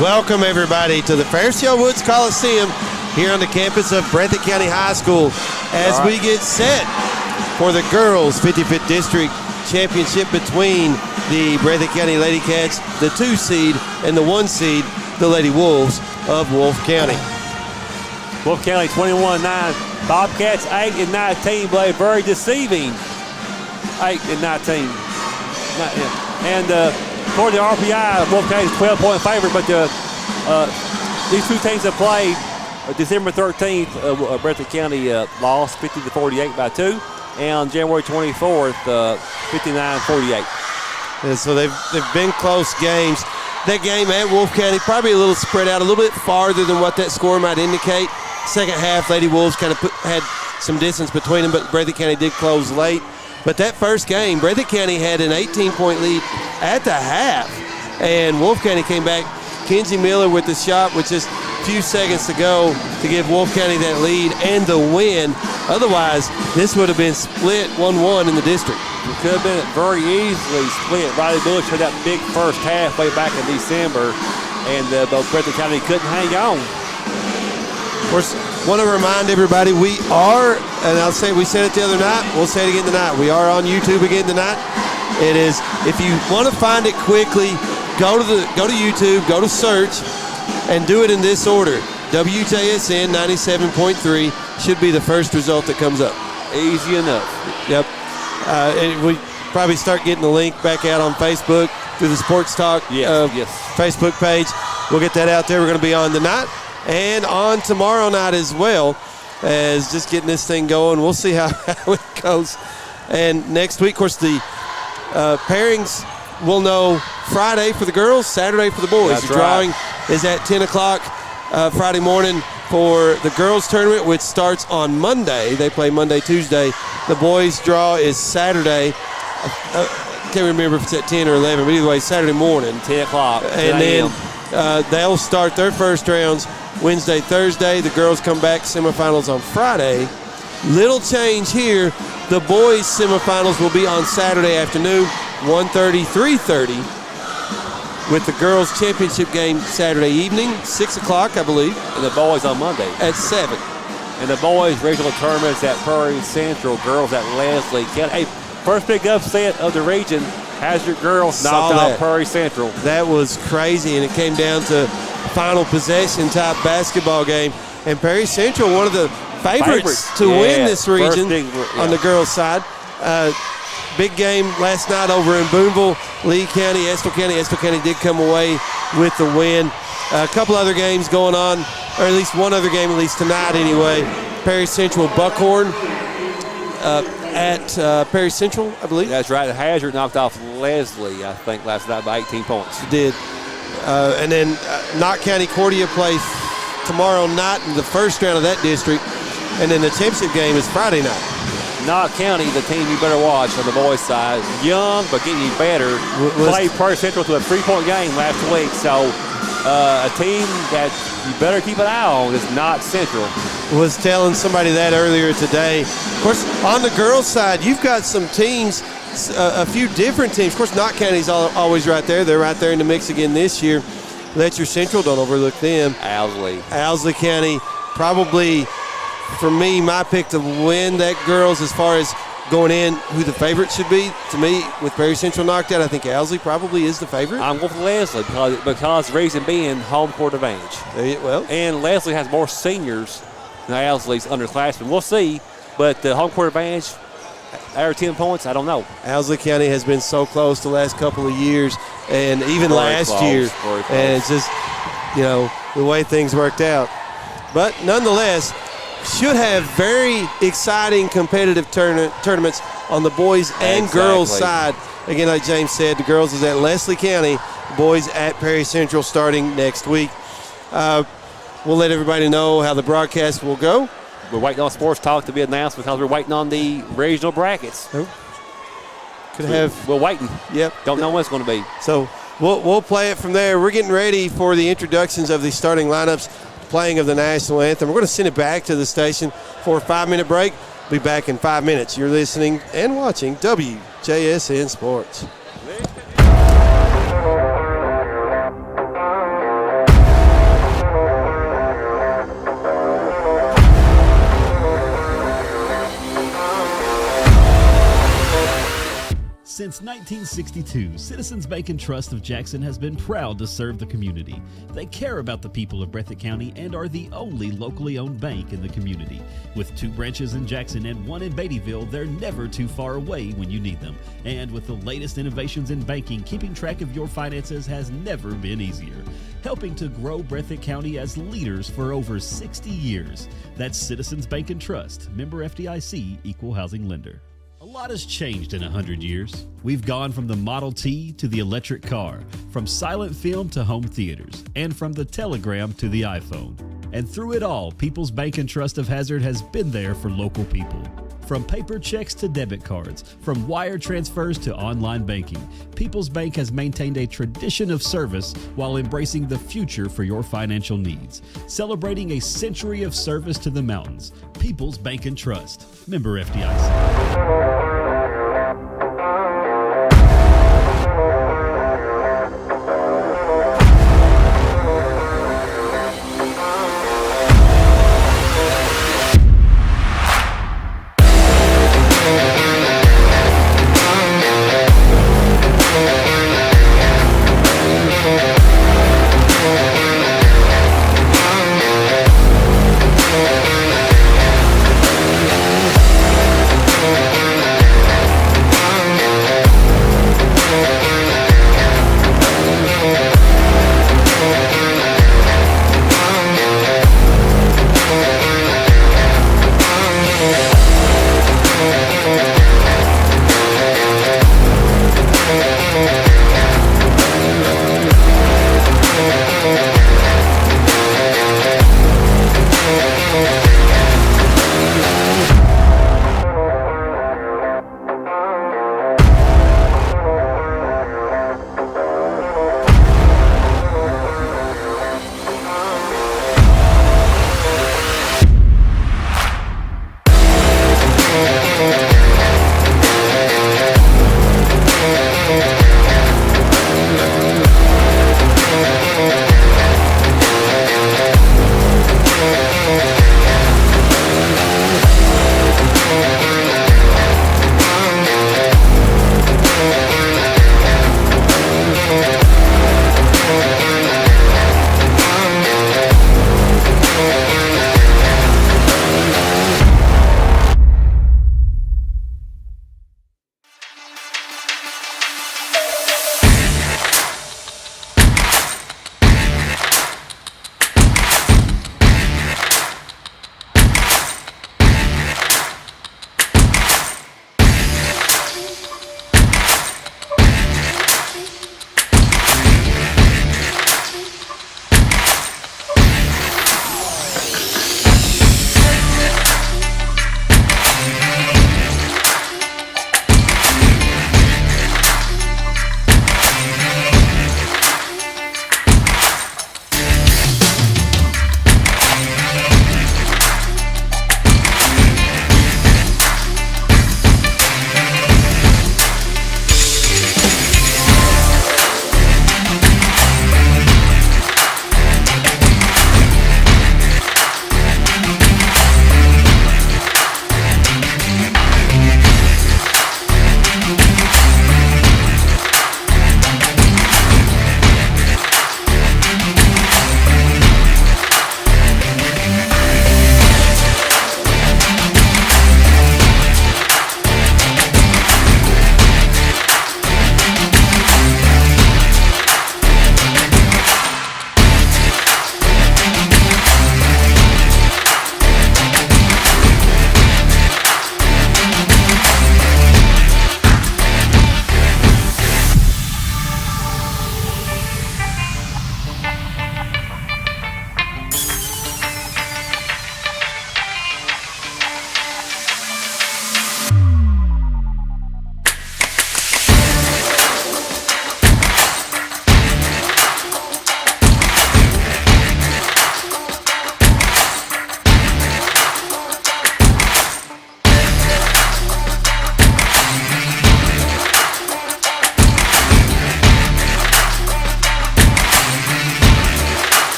Welcome, everybody, to the Fairfield Woods Coliseum here on the campus of Breathitt County High School as we get set for the girls' 55th District Championship between the Breathitt County Ladycats, the 2 seed, and the 1 seed, the Lady Wolves of Wolfe County. Wolfe County 21-9. Bobcats 8-19 play very deceiving. 8-19. And according to RPI, Wolfe County is 12-point favorite, but these two teams have played. December 13th, Breathitt County lost 50-48 by 2, and on January 24th, 59-48. And so they've been close games. That game at Wolfe County probably a little spread out, a little bit farther than what that score might indicate. Second half, Lady Wolves kind of had some distance between them, but Breathitt County did close late. But that first game, Breathitt County had an 18-point lead at the half, and Wolfe County came back. Kenzie Miller with the shot with just a few seconds to go to give Wolfe County that lead and the win. Otherwise, this would have been split 1-1 in the district. It could have been very easily split. Riley Bullock had that big first half way back in December, and both Breathitt County couldn't hang on. Of course, want to remind everybody we are, and we said it the other night, we'll say it again tonight. We are on YouTube again tonight. It is, if you want to find it quickly, go to YouTube, go to search, and do it in this order. WJSN 97.3 should be the first result that comes up. Easy enough. Yep. And we probably start getting the link back out on Facebook through the Sports Talk Facebook page. We'll get that out there. We're going to be on tonight and on tomorrow night as well, as just getting this thing going. We'll see how it goes. And next week, of course, the pairings we'll know Friday for the girls, Saturday for the boys. That's the drawing is at 10 o'clock Friday morning for the girls tournament, which starts on Monday. They play Monday, Tuesday. The boys draw is Saturday. I can't remember if it's at 10 or 11, but either way, Saturday morning. 10 o'clock. And then they'll start their first rounds Wednesday, Thursday. The girls come back, semifinals on Friday. Little change here. The boys' semifinals will be on Saturday afternoon, 1:30, 3:30, with the girls' championship game Saturday evening, 6 o'clock, I believe. And the boys on Monday. At 7. And the boys' regional tournaments at Prairie Central, girls at Leslie. Hey, first big upset of the region. Hazard girls knocked out Prairie Central. That was crazy, and it came down to final possession type basketball game. And Prairie Central, one of the favorites to win this region on the girls' side. Big game last night over in Boonville, Lee County, Estill County. Estill County did come away with the win. A couple other games going on, or at least one other game, at least tonight anyway. Perry Central Buckhorn at Perry Central, I believe. That's right. Hazard knocked off Leslie, I think, last night by 18 points. It did. And then Knott County Cordia plays tomorrow night in the first round of that district. And then the championship game is Friday night. Knott County, the team you better watch on the boys' side. Young, but getting better. Played Prairie Central to a 3-point game last week. So a team that you better keep an eye on is Knott Central. Was telling somebody that earlier today. Of course, on the girls' side, you've got some teams, a few different teams. Of course, Knott County's always right there. They're right there in the mix again this year. Letcher Central, don't overlook them. Owsley County, probably, for me, my pick to win that girls as far as going in, who the favorite should be. To me, with Perry Central knocked out, I think Owsley probably is the favorite. I'm going for Leslie because the reason being home court advantage. And Leslie has more seniors than Owsley's underclassmen. We'll see, but the home court advantage, over 10 points, I don't know. Owsley County has been so close the last couple of years, and even last year. And it's just, the way things worked out. But nonetheless, should have very exciting competitive tournaments on the boys and girls side. Again, like James said, the girls is at Leslie County, boys at Perry Central starting next week. We'll let everybody know how the broadcast will go. We're waiting on Sports Talk to be announced because we're waiting on the regional brackets. We're waiting. Yep. Don't know when it's going to be. So we'll play it from there. We're getting ready for the introductions of the starting lineups, playing of the national anthem. We're going to send it back to the station for a 5-minute break. Be back in 5 minutes. You're listening and watching WJSN Sports. Since 1962, Citizens Bank and Trust of Jackson has been proud to serve the community. They care about the people of Breathitt County and are the only locally owned bank in the community. With 2 branches in Jackson and 1 in Beattyville, they're never too far away when you need them. And with the latest innovations in banking, keeping track of your finances has never been easier. Helping to grow Breathitt County as leaders for over 60 years. That's Citizens Bank and Trust, member FDIC, equal housing lender. A lot has changed in 100 years. We've gone from the Model T to the electric car, from silent film to home theaters, and from the telegram to the iPhone. And through it all, People's Bank and Trust of Hazard has been there for local people. From paper checks to debit cards, from wire transfers to online banking, People's Bank has maintained a tradition of service while embracing the future for your financial needs. Celebrating a century of service to the mountains. People's Bank and Trust, member FDIC.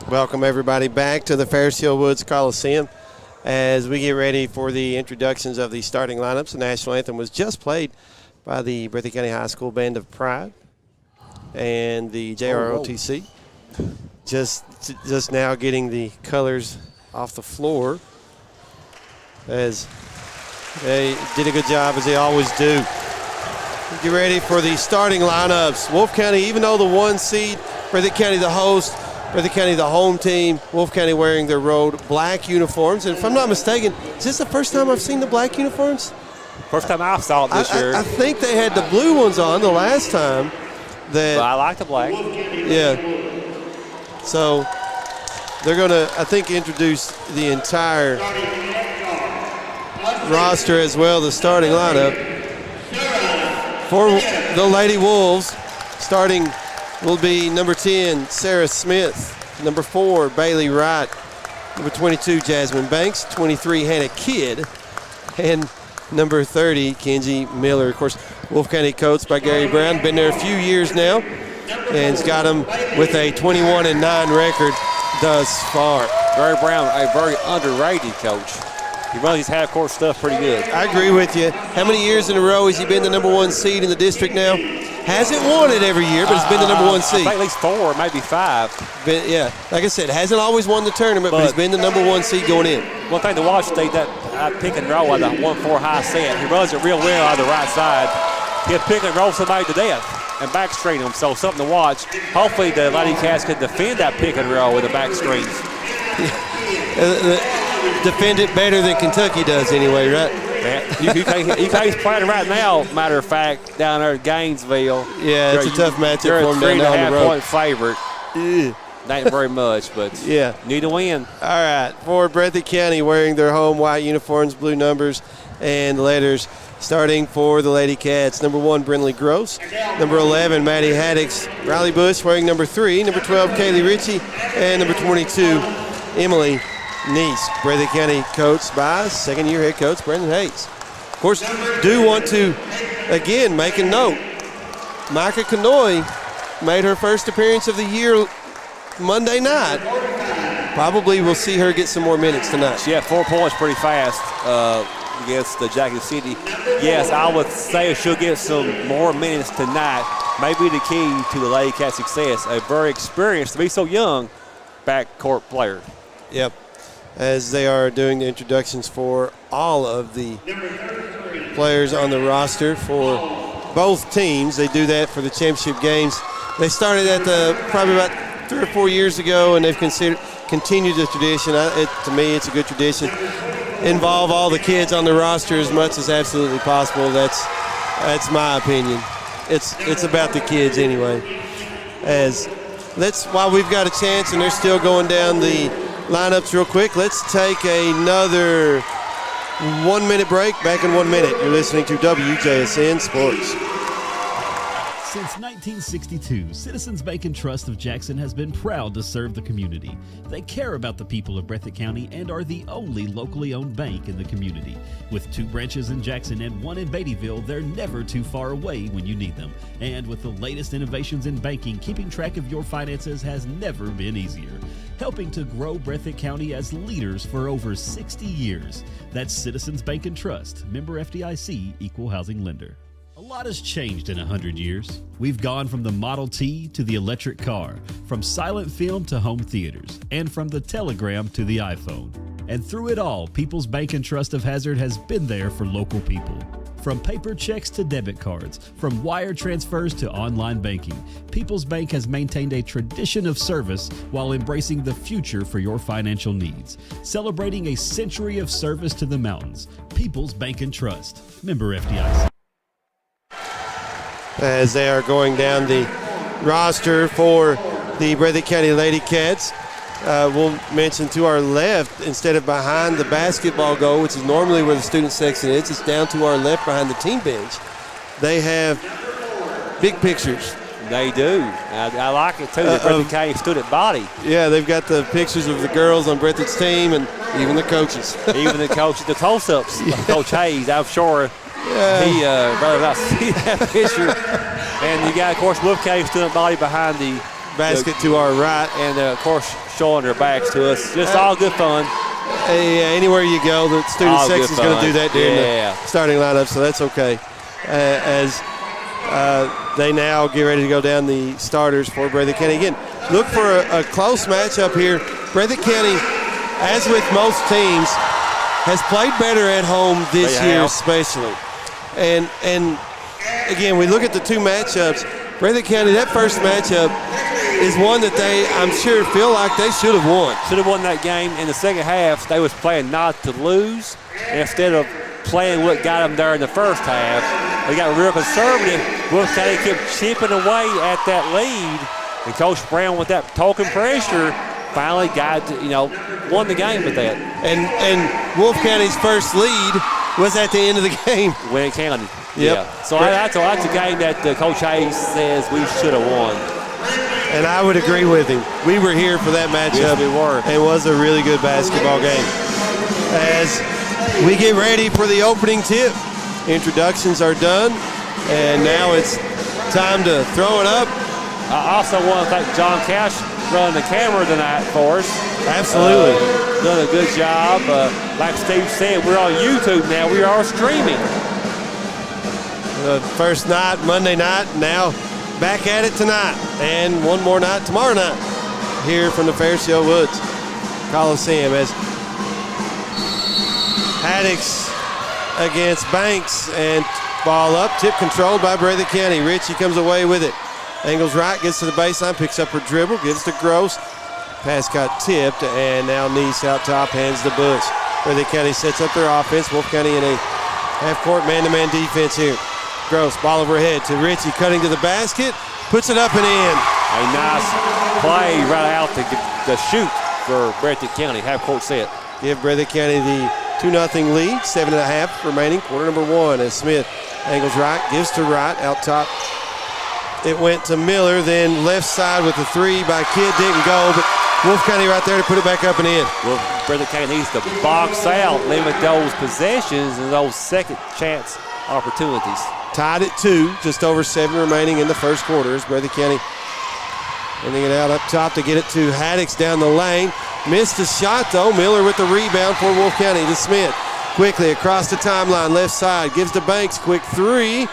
Welcome everybody back to the Ferris Hill Woods Coliseum as we get ready for the introductions of the starting lineups. The national anthem was just played by the Breathitt County High School Band of Pride and the JROTC. Just now getting the colors off the floor as they did a good job, as they always do. Get ready for the starting lineups. Wolfe County, even though the 1 seed, Breathitt County the host, Breathitt County the home team, Wolfe County wearing their road black uniforms. And if I'm not mistaken, is this the first time I've seen the black uniforms? First time I saw it this year. I think they had the blue ones on the last time. But I like the black. Yeah. So they're going to, I think, introduce the entire roster as well, the starting lineup. For the Lady Wolves, starting will be number 10, Sarah Smith, number 4, Bailey Wright, number 22, Jasmine Banks, 23, Hannah Kidd, and number 30, Kenzie Miller. Of course, Wolfe County coached by Gary Brown, been there a few years now, and's got them with a 21-9 record thus far. Gary Brown, a very underrated coach. He runs his half-court stuff pretty good. I agree with you. How many years in a row has he been the number 1 seed in the district now? Hasn't won it every year, but it's been the number 1 seed. I think at least 4, maybe 5. Yeah, like I said, hasn't always won the tournament, but he's been the number 1 seed going in. One thing to watch, that pick and roll at the 1-4 high set. He runs it real well on the right side. He'll pick and roll somebody to death and back screen them, so something to watch. Hopefully the Ladycats can defend that pick and roll with the back screens. Defend it better than Kentucky does anyway, right? UK's playing right now, matter of fact, down there at Gainesville. Yeah, it's a tough matchup for them down there on the road. 3.5-point favorite. Not very much, but yeah, need to win. All right, for Breathitt County, wearing their home white uniforms, blue numbers and letters. Starting for the Ladycats, number 1, Brinley Gross. Number 11, Maddie Haddix. Riley Bush wearing number 3. Number 12, Kaylee Ritchie. And number 22, Emily Neese. Breathitt County coached by second-year head coach Brendan Hayes. Of course, do want to, again, make a note. Micah Kanoy made her first appearance of the year Monday night. Probably we'll see her get some more minutes tonight. She had 4 points pretty fast against the Jackson City. Yes, I would say she'll get some more minutes tonight. Maybe the key to the Ladycats' success. A very experienced, to be so young, backcourt player. Yep. As they are doing the introductions for all of the players on the roster for both teams. They do that for the championship games. They started at probably about 3 or 4 years ago, and they've continued the tradition. To me, it's a good tradition. Involve all the kids on the roster as much as absolutely possible. That's my opinion. It's about the kids anyway. While we've got a chance and they're still going down the lineups real quick, let's take another 1-minute break. Back in 1 minute. You're listening to WJSN Sports. Since 1962, Citizens Bank and Trust of Jackson has been proud to serve the community. They care about the people of Breathitt County and are the only locally owned bank in the community. With 2 branches in Jackson and 1 in Beattyville, they're never too far away when you need them. And with the latest innovations in banking, keeping track of your finances has never been easier. Helping to grow Breathitt County as leaders for over 60 years. That's Citizens Bank and Trust, member FDIC, equal housing lender. A lot has changed in 100 years. We've gone from the Model T to the electric car, from silent film to home theaters, and from the telegram to the iPhone. And through it all, People's Bank and Trust of Hazard has been there for local people. From paper checks to debit cards, from wire transfers to online banking, People's Bank has maintained a tradition of service while embracing the future for your financial needs. Celebrating a century of service to the mountains. People's Bank and Trust, member FDIC. As they are going down the roster for the Breathitt County Ladycats, we'll mention to our left, instead of behind the basketball goal, which is normally where the student section is, it's down to our left behind the team bench. They have big pictures. They do. I like it too, the Breathitt County student body. Yeah, they've got the pictures of the girls on Breathitt's team and even the coaches. Even the coaches, the close-ups. Coach Hayes, I'm sure he rather not see that picture. And you got, of course, Wolfe County student body behind the basket to our right. And, of course, showing their backs to us. Just all good fun. Anywhere you go, the student All good section is going to fun. do that during Yeah. the starting lineup, so that's okay. As they now get ready to go down the starters for Breathitt County. Again, look for a close matchup here. Breathitt County, as with most teams, has played better at home this year especially. And again, we look at the two matchups. Breathitt County, that first matchup is one that they, I'm sure, feel like they should have won. Should have won that game. In the second half, they was playing not to lose instead of playing what got them there in the first half. They got real conservative. Wolfe County kept chipping away at that lead. And Coach Brown, with that token pressure, finally won the game with that. And Wolfe County's first lead was at the end of the game. When it counted. Yep. Yeah. So that's a game that Coach Hayes says we should have won. And I would agree with him. We were here for that matchup. Yes, we were. It was a really good basketball game. As we get ready for the opening tip, introductions are done, and now it's time to throw it up. I also want to thank John Cash running the camera tonight for us. Absolutely. Done a good job. Like Steve said, we're on YouTube now. We are streaming. The first night, Monday night, now back at it tonight, and one more night tomorrow night here from the Fairfield Woods Coliseum as Haddix against Banks, and ball up, tip controlled by Breathitt County. Ritchie comes away with it. Angles right, gets to the baseline, picks up her dribble, gives to Gross. Pass got tipped, and now Nice out top, hands to Bush. Breathitt County sets up their offense. Wolfe County in a half-court man-to-man defense here. Gross, ball overhead to Ritchie, cutting to the basket, puts it up and in. A nice play right out the shoot for Breathitt County, half-court set. Give Breathitt County the 2-0 lead, 7.5 remaining, quarter number one, as Smith angles right, gives to right, out top. It went to Miller, then left side with the three by Kidd, didn't go, but Wolfe County right there to put it back up and in. Well, Breathitt County needs to box out, limit those possessions and those second chance opportunities. Tied at 2, just over 7 remaining in the first quarter as Breathitt County ending it out up top to get it to Haddix down the lane. Missed a shot though. Miller with the rebound for Wolfe County to Smith. Quickly across the timeline, left side, gives to Banks, quick three.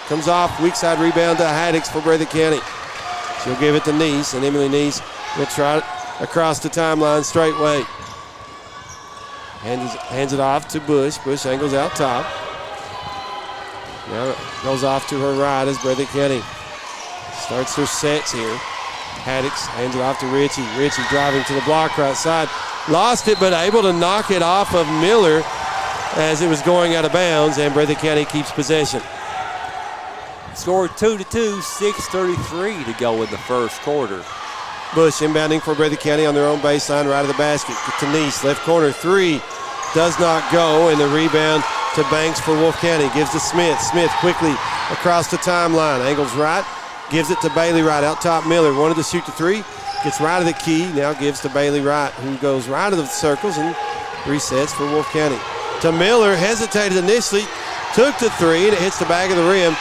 Comes off, weak side rebound to Haddix for Breathitt County. She'll give it to Nice, and Emily Nice will try it across the timeline straightway. Hands it off to Bush. Bush angles out top. Now it goes off to her right as Breathitt County starts their sets here. Haddix hands it off to Ritchie. Ritchie driving to the block right side. Lost it, but able to knock it off of Miller as it was going out of bounds, and Breathitt County keeps possession. Scored 2-2, 6:33 to go in the first quarter. Bush inbounding for Breathitt County on their own baseline, right of the basket. Get to Nice, left corner three. Does not go, and the rebound to Banks for Wolfe County. Gives to Smith. Smith quickly across the timeline. Angles right. Gives it to Bailey Wright. Out top Miller. Wanted to shoot the three. Gets right of the key. Now gives to Bailey Wright, who goes right of the circles and resets for Wolfe County. To Miller. Hesitated initially. Took the three, and it hits the back of the rim.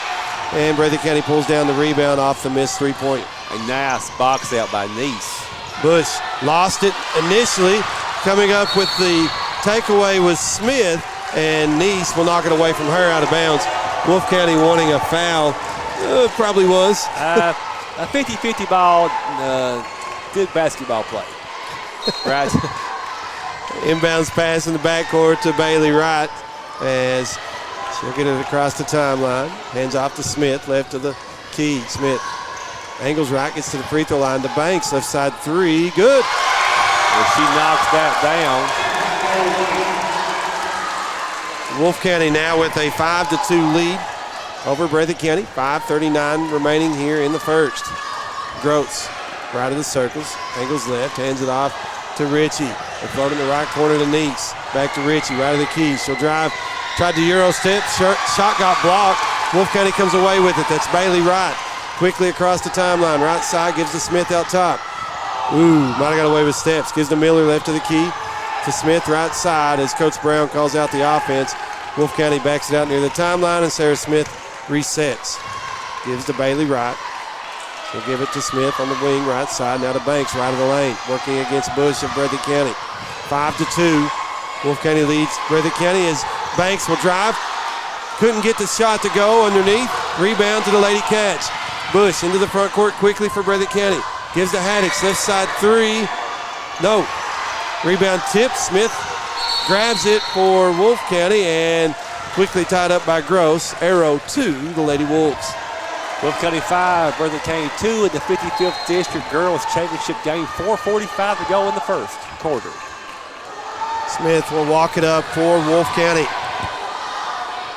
And Breathitt County pulls down the rebound off the missed three-point. A nice box out by Nice. Bush lost it initially. Coming up with the takeaway was Smith, and Nice will knock it away from her out of bounds. Wolfe County wanting a foul. Probably was. A 50-50 ball, good basketball play. Right. Inbounds pass in the backcourt to Bailey Wright as she'll get it across the timeline. Hands off to Smith, left of the key. Smith angles right, gets to the free throw line to Banks. Left side three, good. Well, she knocks that down. Wolfe County now with a 5-2 lead over Breathitt County. 5:39 remaining here in the first. Gross, right of the circles, angles left, hands it off to Ritchie. They float in the right corner to Nice. Back to Ritchie, right of the key. She'll drive, tried to Euro step, shot got blocked. Wolfe County comes away with it. That's Bailey Wright. Quickly across the timeline, right side, gives to Smith out top. Might have got away with steps. Gives to Miller, left of the key. To Smith, right side, as Coach Brown calls out the offense. Wolfe County backs it out near the timeline, and Sarah Smith resets. Gives to Bailey Wright. She'll give it to Smith on the wing, right side. Now to Banks, right of the lane, working against Bush of Breathitt County. 5-2. Wolfe County leads Breathitt County as Banks will drive. Couldn't get the shot to go underneath. Rebound to the Ladycats. Bush into the front court quickly for Breathitt County. Gives to Haddix, left side three. No. Rebound tip. Smith grabs it for Wolfe County and quickly tied up by Gross. Arrow to the Lady Wolves. Wolfe County 5, Breathitt County 2 in the 55th District Girls Championship game. 4:45 to go in the first quarter. Smith will walk it up for Wolfe County.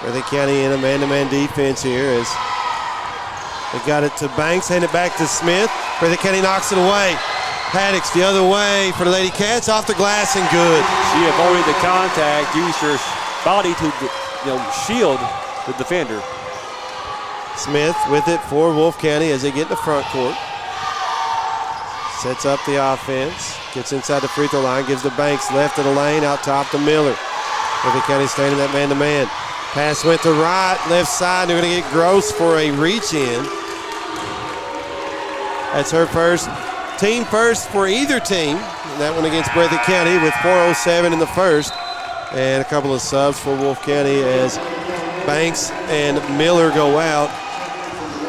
Breathitt County in a man-to-man defense here as they got it to Banks, hand it back to Smith. Breathitt County knocks it away. Haddix the other way for the Lady Cats, off the glass and good. She avoided the contact, used her body to shield the defender. Smith with it for Wolfe County as they get in the front court. Sets up the offense, gets inside the free throw line, gives to Banks, left of the lane, out top to Miller. Breathitt County staying in that man-to-man. Pass went to right, left side. They're going to get Gross for a reach in. That's her first, team first for either team. And that one against Breathitt County with 4:07 in the first. And a couple of subs for Wolfe County as Banks and Miller go out.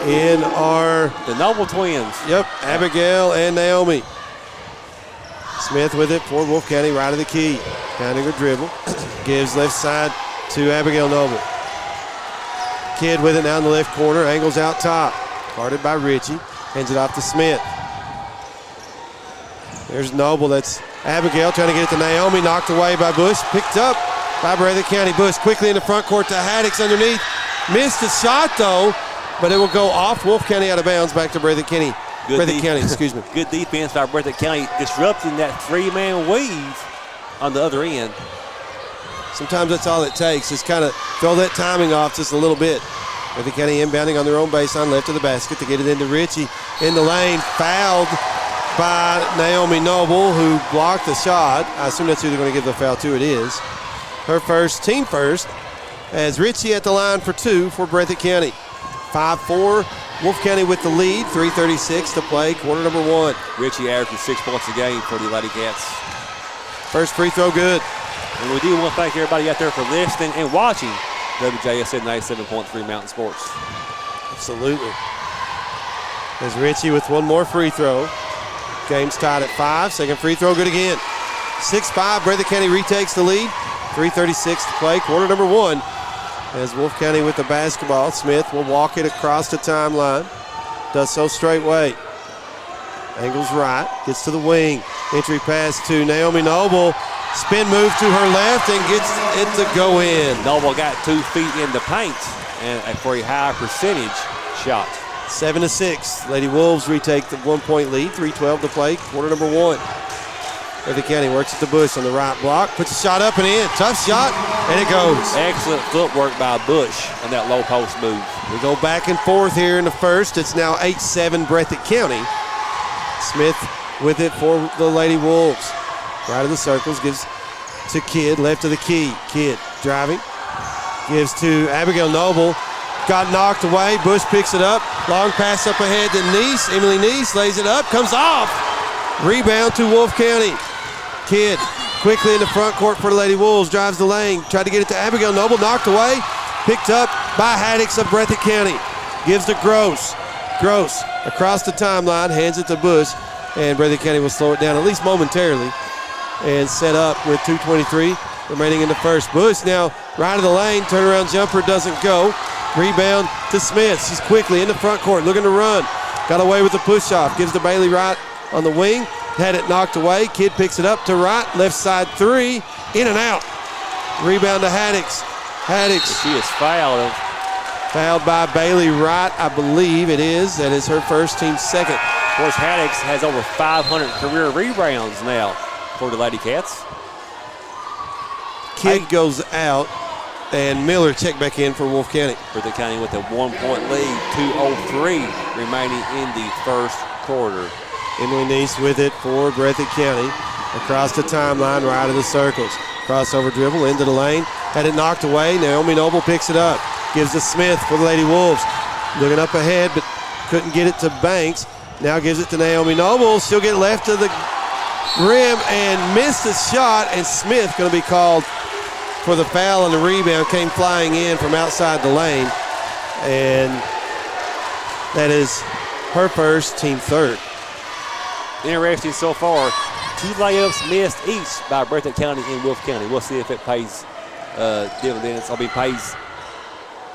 In are the Noble twins. Yep, Abigail and Naomi. Smith with it for Wolfe County, right of the key. Counting her dribble. Gives left side to Abigail Noble. Kidd with it now in the left corner. Angles out top. Guarded by Ritchie. Hands it off to Smith. There's Noble. That's Abigail trying to get it to Naomi. Knocked away by Bush. Picked up by Breathitt County. Bush quickly in the front court to Haddix underneath. Missed the shot though, but it will go off Wolfe County out of bounds back to Breathitt County. Excuse me. Good defense by Breathitt County, disrupting that three-man weave on the other end. Sometimes that's all it takes, is kind of throw that timing off just a little bit. Breathitt County inbounding on their own baseline, left of the basket to get it into Ritchie. In the lane, fouled by Naomi Noble, who blocked the shot. I assume that's who they're going to give the foul to. It is her first, team first, as Ritchie at the line for two for Breathitt County. 5-4, Wolfe County with the lead, 3:36 to play, quarter number one. Ritchie averaging 6 points a game for the Ladycats. First free throw good. And we do want to thank everybody out there for listening and watching WJSN 97.3 Mountain Sports. Absolutely. There's Ritchie with one more free throw. Game's tied at 5. Second free throw good again. 6-5, Breathitt County retakes the lead. 3:36 to play, quarter number one. As Wolfe County with the basketball, Smith will walk it across the timeline. Does so straight way. Angles right, gets to the wing. Entry pass to Naomi Noble. Spin move to her left and gets it to go in. Noble got 2 feet in the paint and for a high percentage shot. 7-6. Lady Wolves retake the 1-point lead. 3:12 to play, quarter number one. Breathitt County works at the Bush on the right block, puts a shot up and in. Tough shot, and it goes. Excellent footwork by Bush on that low post move. We go back and forth here in the first. It's now 8-7 Breathitt County. Smith with it for the Lady Wolves. Right of the circles, gives to Kidd, left of the key. Kidd driving, gives to Abigail Noble. Got knocked away. Bush picks it up. Long pass up ahead to Neese. Emily Neese lays it up, comes off. Rebound to Wolfe County. Kidd quickly in the front court for the Lady Wolves. Drives the lane. Tried to get it to Abigail Noble. Knocked away. Picked up by Haddix of Breathitt County. Gives to Gross. Gross across the timeline. Hands it to Bush. And Breathitt County will slow it down at least momentarily. And set up with 2:23 remaining in the first. Bush now right of the lane. Turnaround jumper doesn't go. Rebound to Smith. She's quickly in the front court looking to run. Got away with the push off. Gives to Bailey Wright on the wing. Had it knocked away. Kidd picks it up to right. Left side three. In and out. Rebound to Haddix. Haddix. She is fouled. Fouled by Bailey Wright, I believe it is. That is her first, team second. Of course, Haddix has over 500 career rebounds now for the Ladycats. Kidd goes out, and Miller checked back in for Wolfe County. Breathitt County with a 1-point lead, 2:03 remaining in the first quarter. Emily Neese with it for Breathitt County. Across the timeline, right of the circles. Crossover dribble into the lane. Had it knocked away. Naomi Noble picks it up. Gives to Smith for the Lady Wolves. Looking up ahead, but couldn't get it to Banks. Now gives it to Naomi Noble. She'll get left to the rim and missed a shot, and Smith going to be called for the foul, and the rebound came flying in from outside the lane. And that is her first, team third. Interesting so far. 2 layups missed each by Breathitt County and Wolfe County. We'll see if it pays dividends. Pays.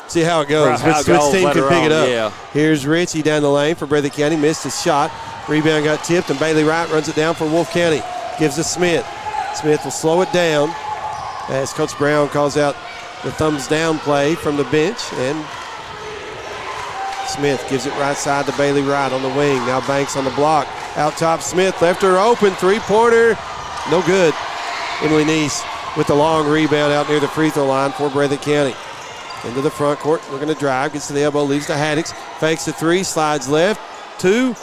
See how it goes. Which team can pick it up. Yeah. Here's Ritchie down the lane for Breathitt County. Missed his shot. Rebound got tipped, and Bailey Wright runs it down for Wolfe County. Gives to Smith. Smith will slow it down as Coach Brown calls out the thumbs down play from the bench, and Smith gives it right side to Bailey Wright on the wing. Now Banks on the block. Out top, Smith left her open. Three-pointer. No good. Emily Neese with the long rebound out near the free throw line for Breathitt County. Into the front court. We're going to drive. Gets to the elbow. Leaves to Haddix. Fakes the three. Slides left. 2.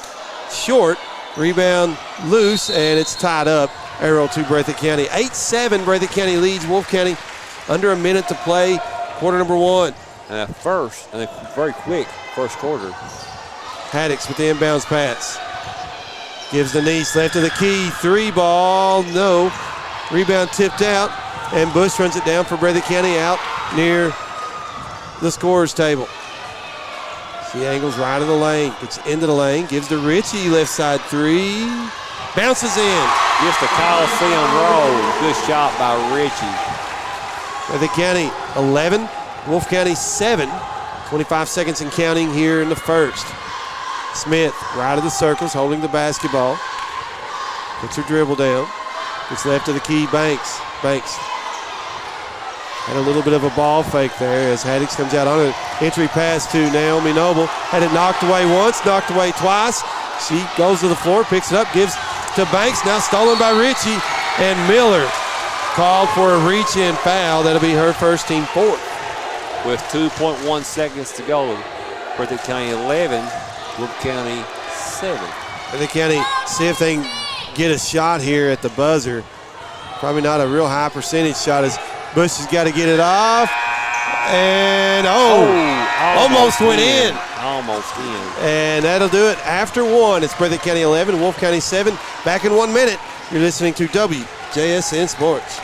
Short. Rebound loose. And it's tied up. Arrow to Breathitt County. 8-7. Breathitt County leads Wolfe County. Under a minute to play. Quarter number 1. And a very quick first quarter. Haddix with the inbounds pass. Gives the Neese left of the key. 3 ball. No. Rebound tipped out. And Bush runs it down for Breathitt County out near the scorer's table. She angles right of the lane. Gets into the lane. Gives to Ritchie. Left side 3. Bounces in. Just a Coliseum roll. Good shot by Ritchie. Breathitt County 11. Wolfe County 7. 25 seconds and counting here in the first. Smith, right of the circles, holding the basketball. Puts her dribble down. Gets left of the key, Banks. Banks had a little bit of a ball fake there as Haddix comes out on an entry pass to Naomi Noble. Had it knocked away once, knocked away twice. She goes to the floor, picks it up, gives to Banks. Now stolen by Ritchie. And Miller called for a reach-in foul. That'll be her first, team fourth. With 2.1 seconds to go, Breathitt County 11, Wolfe County 7. Breathitt County see if they can get a shot here at the buzzer. Probably not a real high percentage shot as Bush has got to get it off. And almost went in. Almost in. And that'll do it after 1. It's Breathitt County 11, Wolfe County 7. Back in 1 minute. You're listening to WJSN Sports.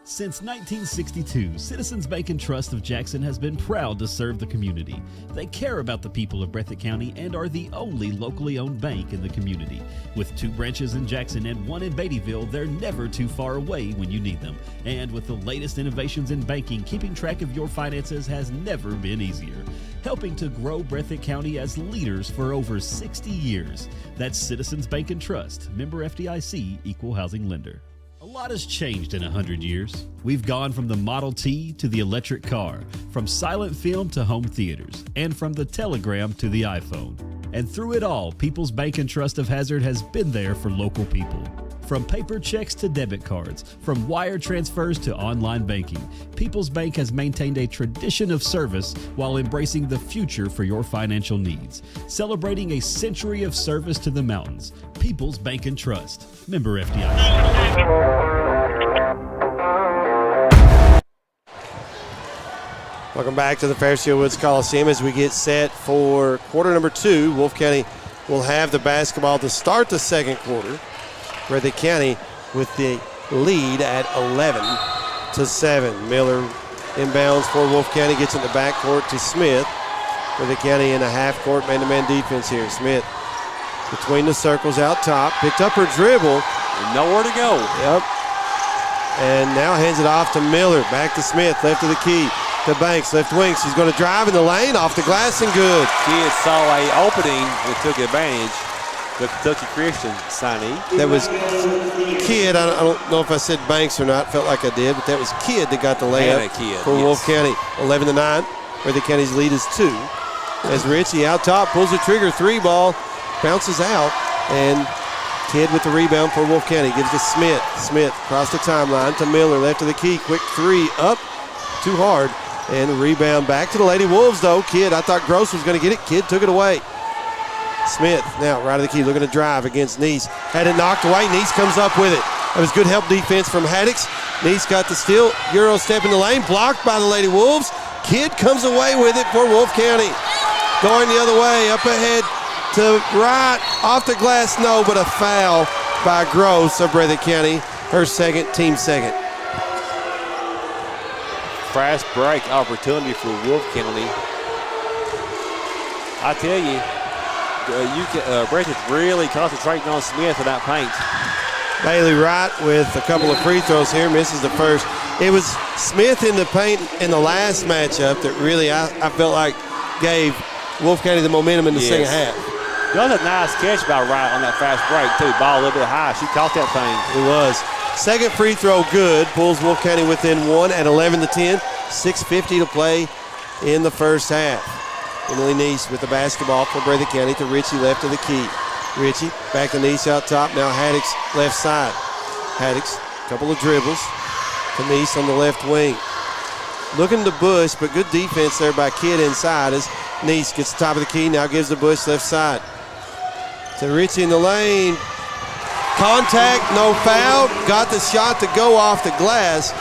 Since 1962, Citizens Bank and Trust of Jackson has been proud to serve the community. They care about the people of Breathitt County and are the only locally owned bank in the community. With 2 branches in Jackson and 1 in Beattyville, they're never too far away when you need them. And with the latest innovations in banking, keeping track of your finances has never been easier. Helping to grow Breathitt County as leaders for over 60 years. That's Citizens Bank and Trust, member FDIC, equal housing lender. A lot has changed in 100 years. We've gone from the Model T to the electric car, from silent film to home theaters, and from the telegram to the iPhone. And through it all, People's Bank and Trust of Hazard has been there for local people. From paper checks to debit cards, from wire transfers to online banking, People's Bank has maintained a tradition of service while embracing the future for your financial needs. Celebrating a century of service to the mountains. People's Bank and Trust. Member FDIC. Welcome back to the Fairfield Woods Coliseum as we get set for quarter number 2. Wolfe County will have the basketball to start the second quarter. Breathitt County with the lead at 11-7. Miller inbounds for Wolfe County, gets in the backcourt to Smith. Breathitt County in a half-court man-to-man defense here. Smith between the circles out top, picked up her dribble. Nowhere to go. Yep. And now hands it off to Miller. Back to Smith, left of the key. To Banks, left wing. She's going to drive in the lane, off the glass and good. Kids saw a opening and took advantage. The Kentucky Christian signee. That was Kidd. I don't know if I said Banks or not. Felt like I did, but that was Kidd that got the layup for Wolfe County. 11-9. Breathitt County's lead is 2. As Ritchie out top pulls the trigger, 3 ball, bounces out, and Kidd with the rebound for Wolfe County. Gives to Smith. Smith across the timeline to Miller, left of the key. Quick 3 up, too hard. And the rebound back to the Lady Wolves, though. Kidd, I thought Gross was going to get it. Kidd took it away. Smith now right of the key, looking to drive against Neese. Had it knocked away. Neese comes up with it. That was good help defense from Haddix. Neese got the steal. Euro step in the lane, blocked by the Lady Wolves. Kidd comes away with it for Wolfe County. going the other way, up ahead to right, off the glass, no, but a foul by Gross of Breathitt County, her second, team second. Fast break opportunity for Wolfe County. I tell you, Breathitt really concentrating on Smith in that paint. Bailey Wright with a couple of free throws here, misses the first. It was Smith in the paint in the last matchup that really I felt like gave Wolfe County the momentum in the second half. That was a nice catch by Wright on that fast break, too. Ball a little bit high. She caught that thing. It was. Second free throw good. Pulls Wolfe County within one at 11-10. 6:50 to play in the first half. Emily Neese with the basketball for Breathitt County to Ritchie left of the key. Ritchie back to Neese out top. Now Haddix left side. Haddix, couple of dribbles to Neese on the left wing. Looking to Bush, but good defense there by Kidd inside as Neese gets the top of the key. Now gives the Bush left side. To Ritchie in the lane. Contact, no foul. Got the shot to go off the glass.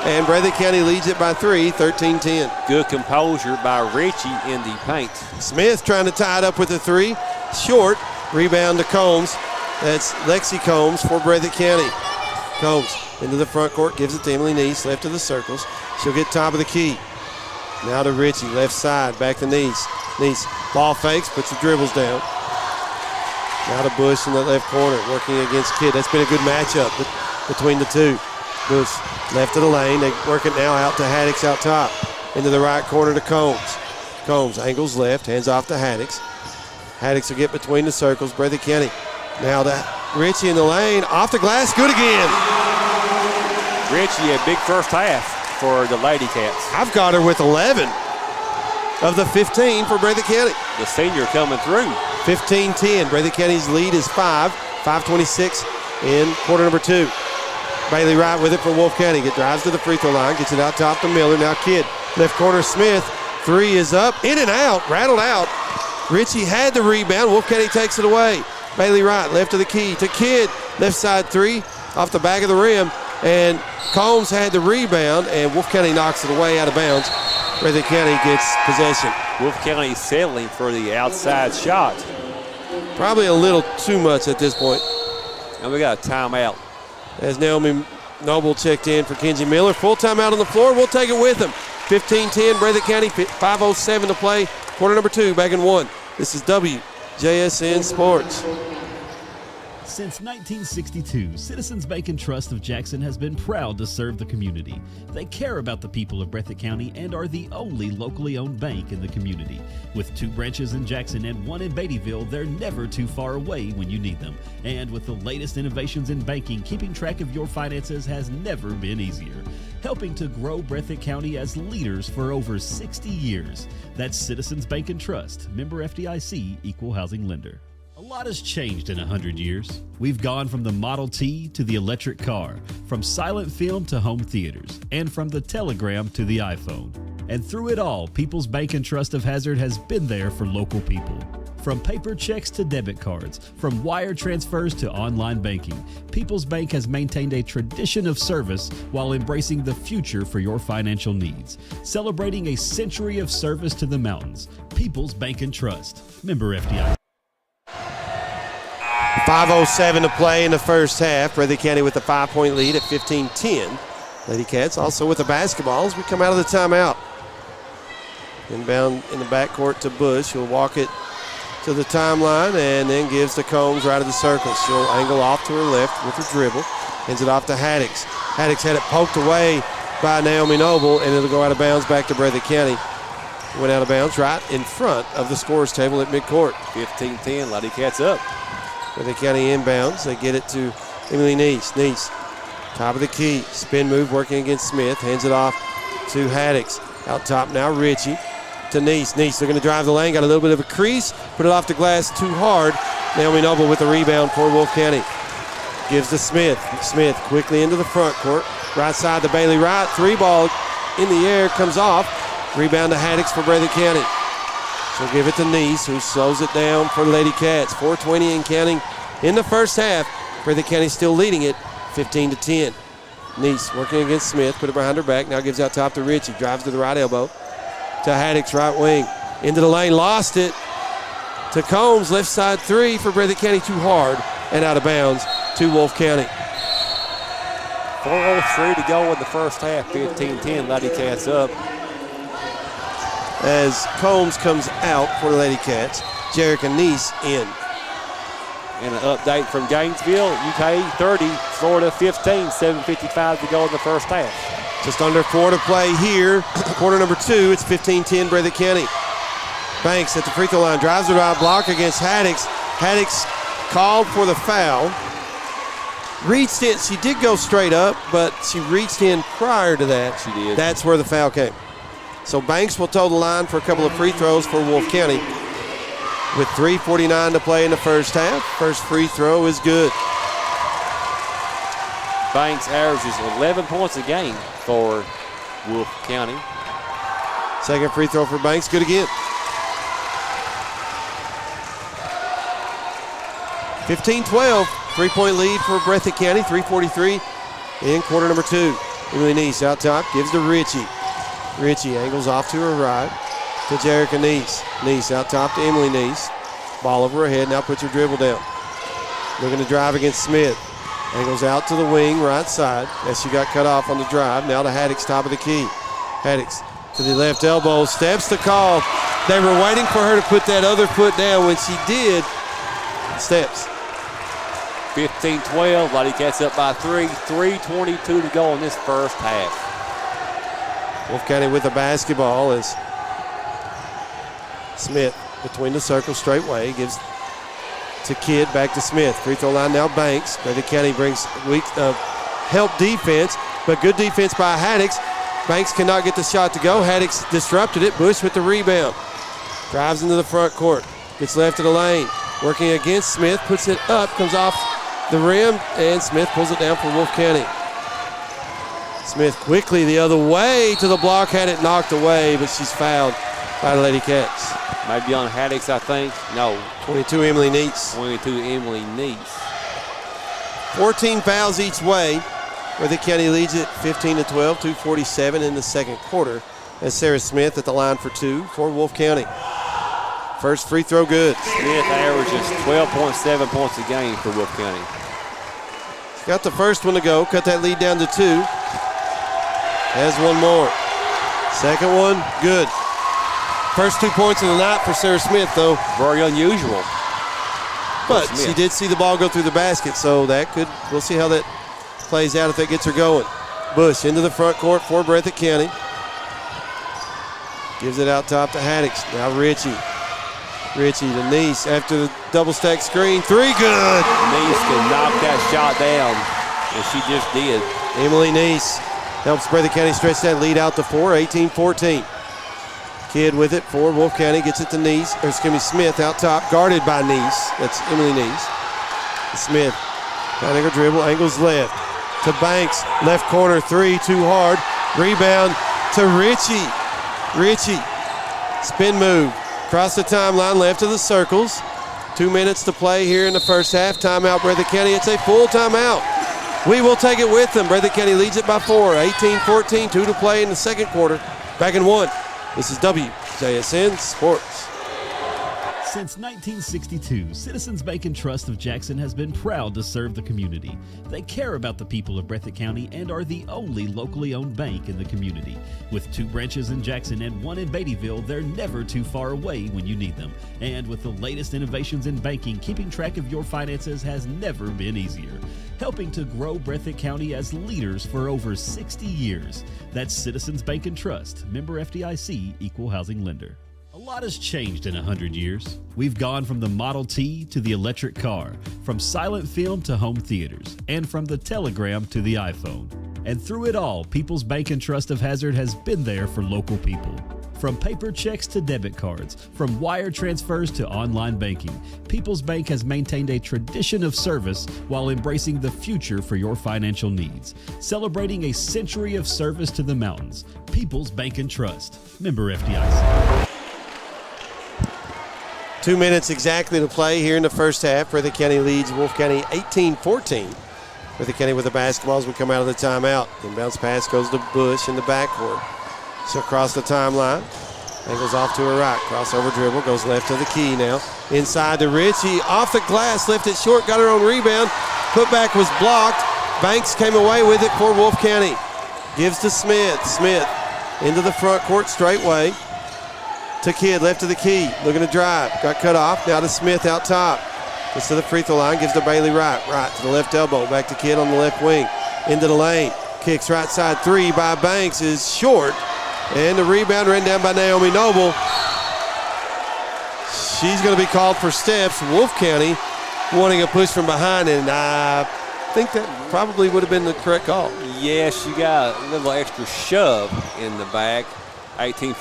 And Breathitt County leads it by 3, 13-10. Good composure by Ritchie in the paint. Smith trying to tie it up with a three. Short. Rebound to Combs. That's Lexi Combs for Breathitt County. Combs into the front court, gives it to Emily Neese, left of the circles. She'll get top of the key. Now to Ritchie, left side, back to Neese. Neese, ball fakes, puts the dribbles down. Now to Bush in the left corner, working against Kidd. That's been a good matchup between the two. Bush left of the lane. They work it now out to Haddix out top. Into the right corner to Combs. Combs angles left, hands off to Haddix. Haddix will get between the circles. Breathitt County now to Ritchie in the lane. Off the glass, good again. Ritchie, a big first half for the Ladycats. I've got her with 11 of the 15 for Breathitt County. The senior coming through. 15-10. Breathitt County's lead is 5:26 in quarter number 2. Bailey Wright with it for Wolfe County. Drives to the free throw line, gets it out top to Miller. Now Kidd, left corner Smith. Three is up, in and out, rattled out. Ritchie had the rebound. Wolfe County takes it away. Bailey Wright, left of the key to Kidd. Left side three, off the back of the rim. And Combs had the rebound, and Wolfe County knocks it away out of bounds. Breathitt County gets possession. Wolfe County settling for the outside shot. Probably a little too much at this point. And we got a timeout. As Naomi Noble checked in for Kenzie Miller. Full timeout on the floor. We'll take it with them. 15-10, Breathitt County, 5:07 to play. Quarter number 2, back in 1. This is WJSN Sports. Since 1962, Citizens Bank and Trust of Jackson has been proud to serve the community. They care about the people of Breathitt County and are the only locally owned bank in the community. With 2 branches in Jackson and 1 in Beattyville, they're never too far away when you need them. And with the latest innovations in banking, keeping track of your finances has never been easier. Helping to grow Breathitt County as leaders for over 60 years. That's Citizens Bank and Trust, member FDIC, equal housing lender. A lot has changed in 100 years. We've gone from the Model T to the electric car, from silent film to home theaters, and from the telegram to the iPhone. And through it all, People's Bank and Trust of Hazard has been there for local people. From paper checks to debit cards, from wire transfers to online banking, People's Bank has maintained a tradition of service while embracing the future for your financial needs. Celebrating a century of service to the mountains. People's Bank and Trust, member FDIC. 5:07 to play in the first half. Breathitt County with a 5-point lead at 15-10. Ladycats also with the basketball as we come out of the timeout. Inbound in the backcourt to Bush. He'll walk it to the timeline and then gives to Combs right of the circle. She'll angle off to her left with her dribble. Hands it off to Haddix. Haddix had it poked away by Naomi Noble, and it'll go out of bounds back to Breathitt County. Went out of bounds right in front of the scorer's table at midcourt. 15-10, Ladycats up. Breathitt County inbounds. They get it to Emily Neese. Neese, top of the key. Spin move working against Smith. Hands it off to Haddix. Out top now, Ritchie to Neese. Neese, they're going to drive the lane. Got a little bit of a crease. Put it off the glass too hard. Naomi Noble with the rebound for Wolfe County. Gives to Smith. Smith quickly into the front court. Right side to Bailey Wright. 3 ball in the air. Comes off. Rebound to Haddix for Breathitt County. She'll give it to Neese, who slows it down for Ladycats. 4:20 and counting in the first half. Breathitt County still leading it 15-10. Neese working against Smith. Put it behind her back. Now gives out top to Ritchie. Drives to the right elbow. To Haddix, right wing. Into the lane, lost it to Combs, left side three for Breathitt County, too hard and out of bounds to Wolfe County. 4:03 to go in the first half, 15-10, Ladycats up. As Combs comes out for the Ladycats, Jarek Anise in. And an update from Gainesville, UK 30, Florida 15, 7:55 to go in the first half. Just under 4 to play here. Quarter number 2, it's 15-10 Breathitt County. Banks at the free throw line, drives it around, block against Haddix. Haddix called for the foul. Reached in, she did go straight up, but she reached in prior to that. She did. That's where the foul came. So Banks will toe the line for a couple of free throws for Wolfe County. With 3:49 to play in the first half, first free throw is good. Banks averages 11 points a game for Wolfe County. Second free throw for Banks, good again. 15-12, three-point lead for Breathitt County, 3:43 in quarter number 2. Emily Neese out top, gives to Ritchie. Ritchie angles off to her right to Jerica Neese. Neese out top to Emily Neese. Ball over her head, now puts her dribble down. Looking to drive against Smith. Angles out to the wing, right side, as she got cut off on the drive. Now to Haddix, top of the key. Haddix to the left elbow, steps to call. They were waiting for her to put that other foot down. When she did, steps. 15-12, Ladycats up by 3, 3:22 to go in this first half. Wolfe County with the basketball as Smith between the circles straightway, gives to Kidd, back to Smith. Free throw line now Banks. Breathitt County brings weak help defense, but good defense by Haddix. Banks cannot get the shot to go. Haddix disrupted it. Bush with the rebound. Drives into the front court. Gets left of the lane. Working against Smith. Puts it up. Comes off the rim. And Smith pulls it down for Wolfe County. Smith quickly the other way to the block. Had it knocked away, but she's fouled by the Ladycats. Maybe on Haddix, I think. No. 22 Emily Neese. 22 Emily Neese. 14 fouls each way. Breathitt County leads it 15-12, 2:47 in the second quarter. As Sarah Smith at the line for 2 for Wolfe County. First free throw good. Smith averages 12.7 points a game for Wolfe County. Got the first one to go. Cut that lead down to 2. Has one more. Second one, good. First 2 points of the night for Sarah Smith, though. Very unusual. But she did see the ball go through the basket, so that could, we'll see how that plays out if that gets her going. Bush into the front court for Breathitt County. Gives it out top to Haddix. Now Ritchie. Ritchie to Neese after the double stack screen. 3, good. Neese can knock that shot down, and she just did. Emily Neese helps Breathitt County stretch that lead out to 4, 18-14. Kidd with it for Wolfe County, gets it to Neese, or excuse me, Smith out top, guarded by Neese. That's Emily Neese. Smith, finding her dribble, angles left to Banks, left corner 3, too hard. Rebound to Ritchie. Ritchie, spin move, across the timeline, left of the circles. 2 minutes to play here in the first half. Timeout, Breathitt County. It's a full timeout. We will take it with them. Breathitt County leads it by 4, 18-14, 2 to play in the second quarter. Back in 1. This is WJSN Sports. Since 1962, Citizens Bank and Trust of Jackson has been proud to serve the community. They care about the people of Breathitt County and are the only locally owned bank in the community. With 2 branches in Jackson and 1 in Beattyville, they're never too far away when you need them. And with the latest innovations in banking, keeping track of your finances has never been easier. Helping to grow Breathitt County as leaders for over 60 years. That's Citizens Bank and Trust, member FDIC, equal housing lender. A lot has changed in 100 years. We've gone from the Model T to the electric car, from silent film to home theaters, and from the telegram to the iPhone. And through it all, People's Bank and Trust of Hazard has been there for local people. From paper checks to debit cards, from wire transfers to online banking, People's Bank has maintained a tradition of service while embracing the future for your financial needs. Celebrating a century of service to the mountains. People's Bank and Trust, member FDIC. 2 minutes exactly to play here in the first half. Breathitt County leads Wolfe County 18-14. Breathitt County with the basketball as we come out of the timeout. Inbounds pass goes to Bush in the backcourt. So across the timeline. Angles off to her right. Crossover dribble. Goes left to the key now. Inside to Richie. Off the glass. Left it short. Got her own rebound. Putback was blocked. Banks came away with it for Wolfe County. Gives to Smith. Smith into the front court straightway. To Kidd. Left to the key. Looking to drive. Got cut off. Now to Smith out top. Gets to the free throw line. Gives to Bailey right. Right to the left elbow. Back to Kidd on the left wing. Into the lane. Kicks right side three by Banks is short. And the rebound ran down by Naomi Noble. She's going to be called for steps. Wolfe County wanting a push from behind, and I think that probably would have been the correct call. Yes, you got a little extra shove in the back. 18-14,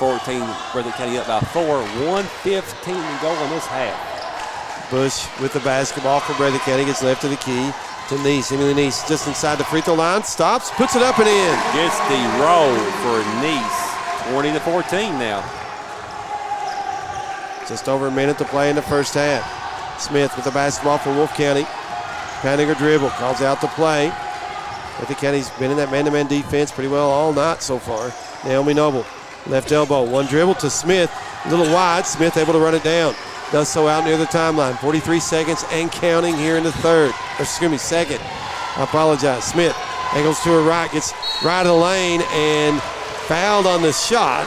Breathitt County up by 4. 1:15 to go in this half. Bush with the basketball for Breathitt County. Gets left to the key to Neese. Emily Neese just inside the free throw line. Stops, puts it up and in. Gets the roll for Neese. 20-14 now. Just over a minute to play in the first half. Smith with the basketball for Wolfe County. Pounding her dribble, calls out the play. Breathitt County's been in that man-to-man defense pretty well all night so far. Naomi Noble, left elbow, one dribble to Smith. A little wide, Smith able to run it down. Does so out near the timeline. 43 seconds and counting here in the second. I apologize. Smith angles to her right, gets right of the lane and fouled on the shot.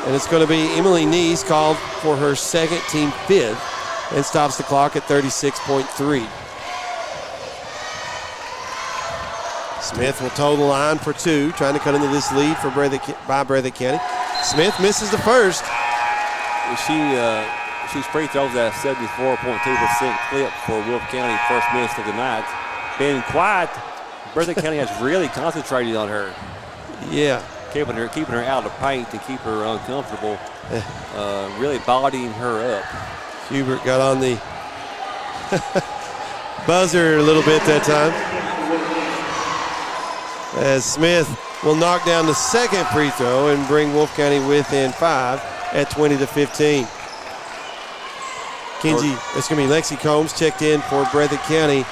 And it's going to be Emily Neese called for her second, team fifth, and stops the clock at 36.3. Smith will toe the line for two, trying to cut into this lead for Breathitt County. Smith misses the first. She's free throws at a 74.2% clip for Wolfe County first minutes of the night. Being quiet, Breathitt County has really concentrated on her. Yeah. Keeping her out of the paint to keep her uncomfortable, really bodying her up. Hubert got on the buzzer a little bit that time. As Smith will knock down the second free throw and bring Wolfe County within 5 at 20-15. Lexi Combs checked in for Breathitt County.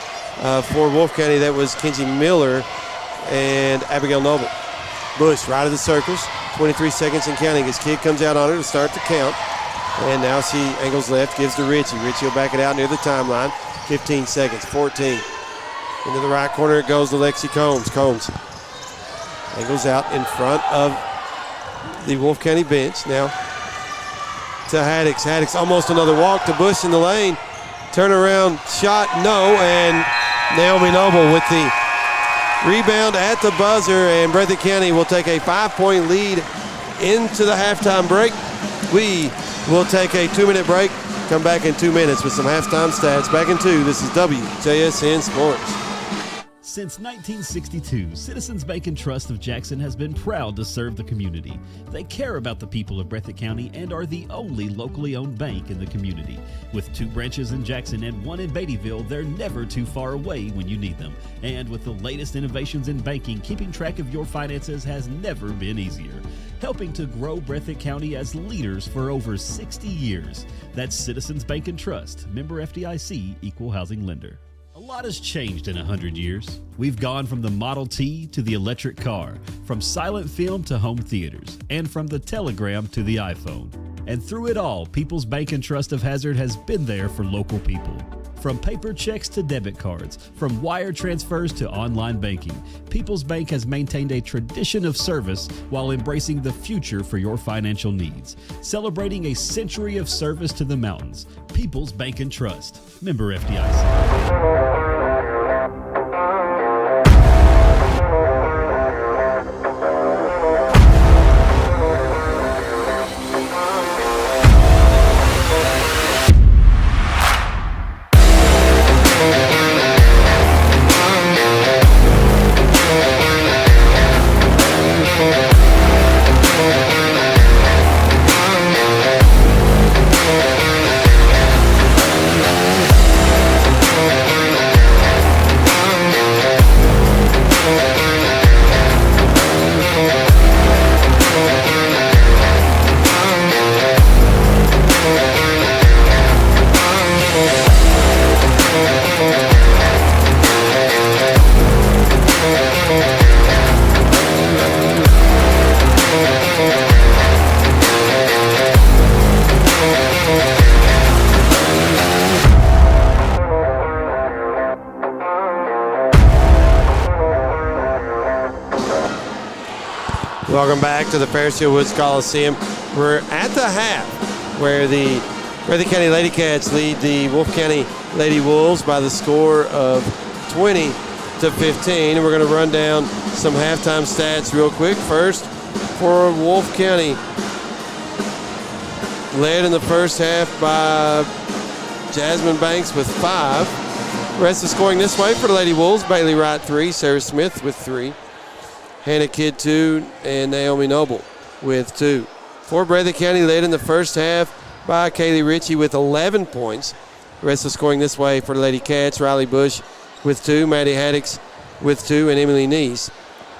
For Wolfe County, that was Kenzie Miller and Abigail Noble. Bush right of the circles, 23 seconds and counting as Kidd comes out on her to start the count. And now she angles left, gives to Richie. Richie will back it out near the timeline. 15 seconds, 14. Into the right corner it goes to Lexi Combs. Combs angles out in front of the Wolfe County bench. Now to Haddix. Haddix almost another walk to Bush in the lane. Turnaround shot, no. And Naomi Noble with the rebound at the buzzer, and Breathitt County will take a 5-point lead into the halftime break. We will take a 2-minute break, come back in 2 minutes with some halftime stats. Back in 2, this is WJSN Sports. Since 1962, Citizens Bank and Trust of Jackson has been proud to serve the community. They care about the people of Breathitt County and are the only locally owned bank in the community. With 2 branches in Jackson and 1 in Beattyville, they're never too far away when you need them. And with the latest innovations in banking, keeping track of your finances has never been easier. Helping to grow Breathitt County as leaders for over 60 years. That's Citizens Bank and Trust, member FDIC, equal housing lender. A lot has changed in 100 years. We've gone from the Model T to the electric car, from silent film to home theaters, and from the telegram to the iPhone. And through it all, People's Bank and Trust of Hazard has been there for local people. From paper checks to debit cards, from wire transfers to online banking, People's Bank has maintained a tradition of service while embracing the future for your financial needs. Celebrating a century of service to the mountains. People's Bank and Trust, member FDIC. Welcome back to the Fairfield Woods Coliseum. We're at the half where the Breathitt County Ladycats lead the Wolfe County Lady Wolves by the score of 20-15. And we're going to run down some halftime stats real quick. First, for Wolfe County, led in the first half by Jasmine Banks with 5. The rest of scoring this way for the Lady Wolves: Bailey Wright 3, Sarah Smith with 3, Hannah Kidd 2, and Naomi Noble with 2. For Breathitt County, led in the first half by Kaylee Ritchie with 11 points. The rest of scoring this way for the Lady Cats: Riley Bush with 2, Maddie Haddix with 2, and Emily Neese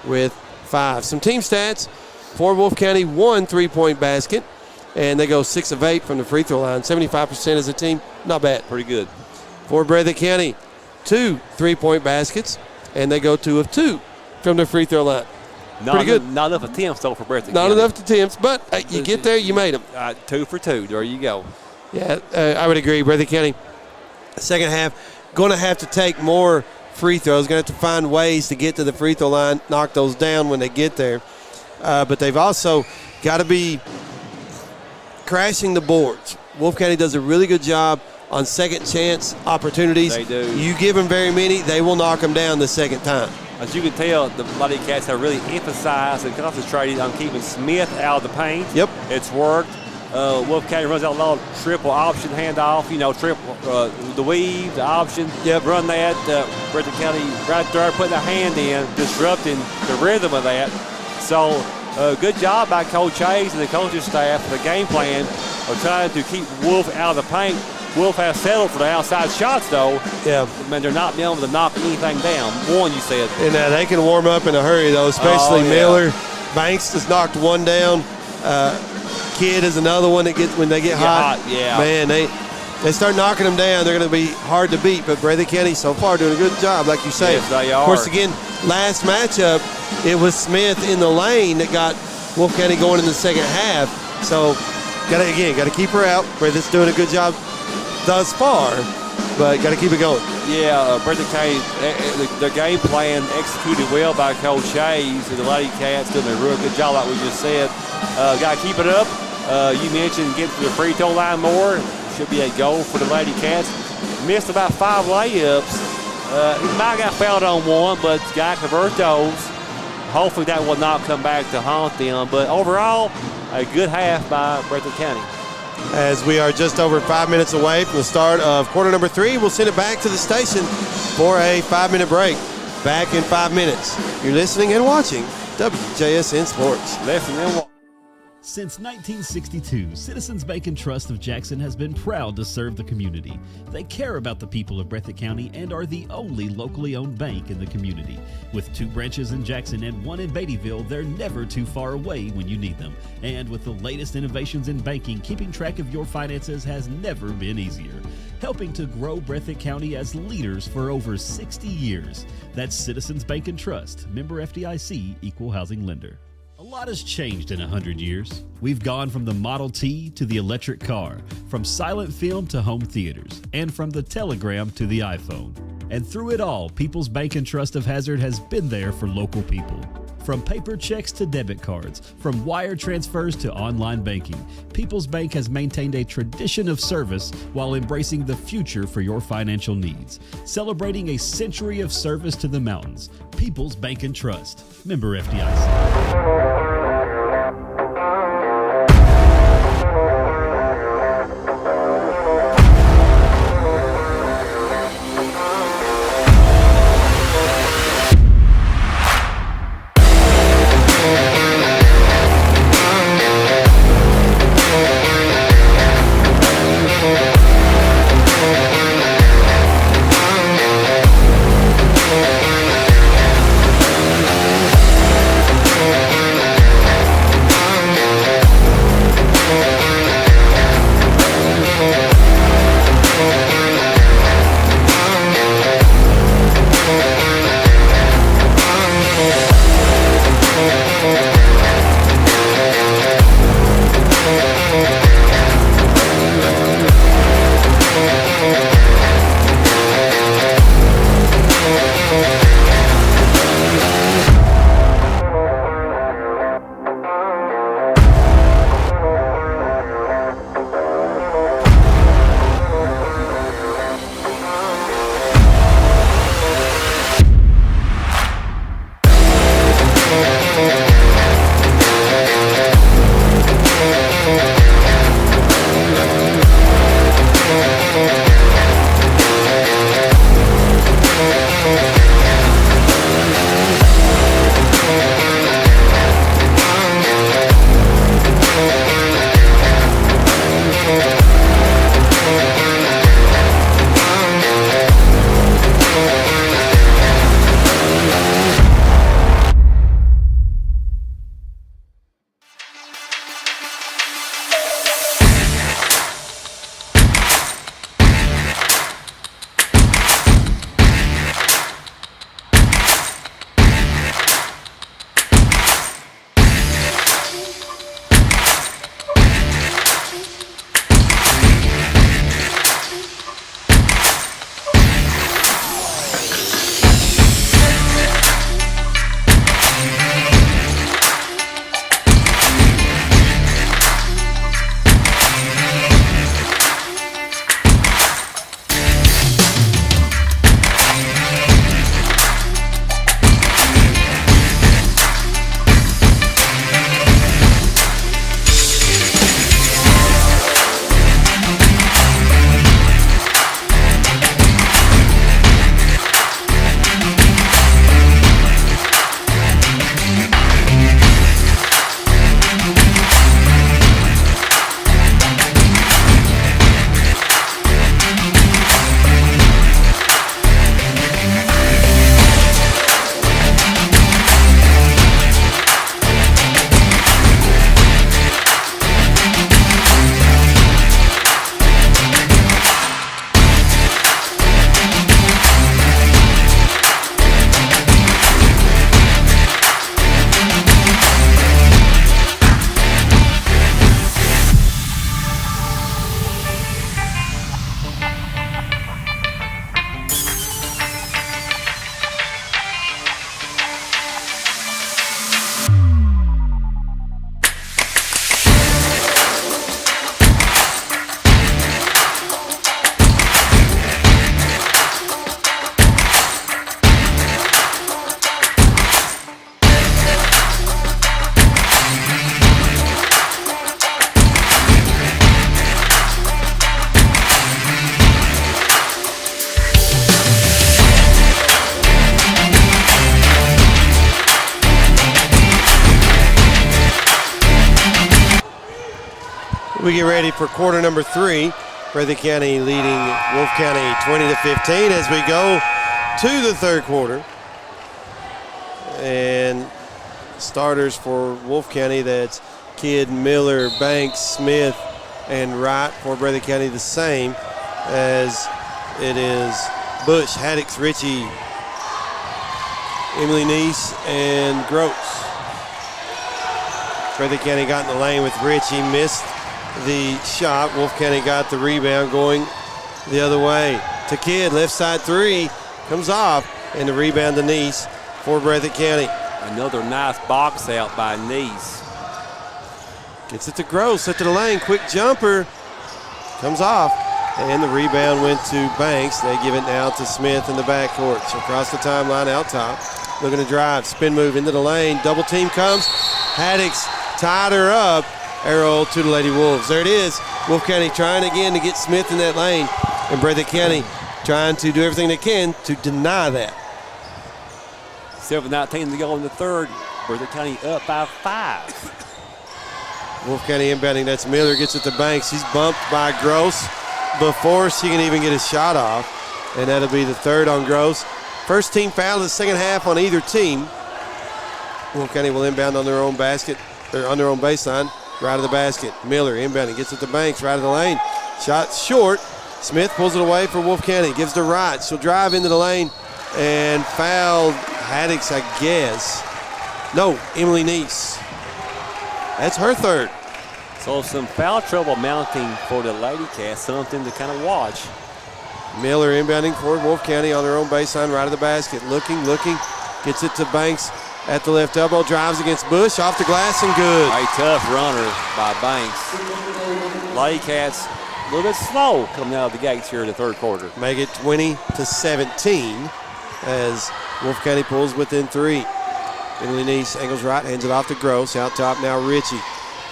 with 5. Some team stats for Wolfe County: 1 3-point basket, and they go 6 of 8 from the free throw line. 75% as a team, not bad. Pretty good. For Breathitt County, 2 3-point baskets, and they go 2 of 2 from the free throw line. Pretty good. Not enough attempts, though, for Breathitt Not County. enough attempts, but you get there, you made them. 2 for 2. There you go. Yeah, I would agree. Breathitt County, second half, going to have to take more free throws. Going to have to find ways to get to the free throw line, knock those down when they get there. But they've also got to be crashing the boards. Wolfe County does a really good job on second chance opportunities. They do. You give them very many, they will knock them down the second time. As you can tell, the Ladycats have really emphasized and concentrated on keeping Smith out of the paint. Yep. It's worked. Wolfe County runs out a lot of triple option handoff, triple the weave, the option. Yep. Run that. Breathitt County right there putting a hand in, disrupting the rhythm of that. So good job by Coach Hayes and the coaching staff for the game plan of trying to keep Wolfe out of the paint. Wolfe has settled for the outside shots, though. Yeah. Man, they're not being able to knock anything down. One, you said. And they can warm up in a hurry, though, especially yeah. Miller. Banks has knocked one down. Kidd is another one that gets when they get hot. Yeah. Man, they start knocking them down. They're going to be hard to beat. But Breathitt County so far doing a good job, like you say. Yes, they are. Of course, again, last matchup, it was Smith in the lane that got Wolfe County going in the second half. So, got to keep her out. Breathitt's doing a good job thus far, but got to keep it going. Yeah, Breathitt County, their game plan executed well by Coach Hayes, and the Ladycats doing a real good job, like we just said. Got to keep it up. You mentioned getting to the free throw line more. Should be a goal for the Ladycats. Missed about 5 layups. He might have got fouled on one, but got to convert those. Hopefully that will not come back to haunt them. But overall, a good half by Breathitt County. As we are just over 5 minutes away from the start of quarter number 3, we'll send it back to the station for a 5-minute break. Back in 5 minutes. You're listening and watching WJSN Sports. Listen and watch. Since 1962, Citizens Bank and Trust of Jackson has been proud to serve the community. They care about the people of Breathitt County and are the only locally owned bank in the community. With 2 branches in Jackson and 1 in Beattyville, they're never too far away when you need them. And with the latest innovations in banking, keeping track of your finances has never been easier. Helping to grow Breathitt County as leaders for over 60 years. That's Citizens Bank and Trust, member FDIC, equal housing lender. A lot has changed in 100 years. We've gone from the Model T to the electric car, from silent film to home theaters, and from the telegram to the iPhone. And through it all, People's Bank and Trust of Hazard has been there for local people. From paper checks to debit cards, from wire transfers to online banking, People's Bank has maintained a tradition of service while embracing the future for your financial needs. Celebrating a century of service to the mountains. People's Bank and Trust, member FDIC. we get ready for quarter number 3. Breathitt County leading Wolfe County 20-15 as we go to the third quarter. And starters for Wolfe County, that's Kidd, Miller, Banks, Smith, and Wright. For Breathitt County, the same as it is Bush, Haddix, Ritchie, Emily Neese, and Gross. Breathitt County got in the lane with Ritchie, missed the shot. Wolfe County got the rebound going the other way to Kidd. Left side 3 comes off, and the rebound to Neese for Breathitt County. Another nice box out by Neese. Gets it to Gross, set to the lane, quick jumper, comes off, and the rebound went to Banks. They give it now to Smith in the backcourt. She'll cross the timeline out top, looking to drive, spin move into the lane, double team comes, Haddix tied her up, arrow to the Lady Wolves. There it is, Wolfe County trying again to get Smith in that lane, and Breathitt County trying to do everything they can to deny that. 7:19 to go in the third. Breathitt County up by 5. Wolfe County inbounding, that's Miller, gets it to Banks. He's bumped by Gross before she can even get his shot off, and that'll be the third on Gross. First team foul of the second half on either team. Wolfe County will inbound on their own basket, or on their own baseline, right of the basket. Miller inbounding, gets it to Banks, right of the lane. Shot short. Smith pulls it away for Wolfe County, gives to Wright. She'll drive into the lane and fouled Haddix, I guess. No, Emily Neese. That's her third. So some foul trouble mounting for the Ladycats, something to kind of watch. Miller inbounding for Wolfe County on their own baseline, right of the basket. Looking, gets it to Banks at the left elbow, drives against Bush, off the glass and good. A tough runner by Banks. Ladycats a little bit slow coming out of the gates here in the third quarter. Make it 20-17 as Wolfe County pulls within 3. Emily Neese angles right, hands it off to Gross. Out top now Ritchie.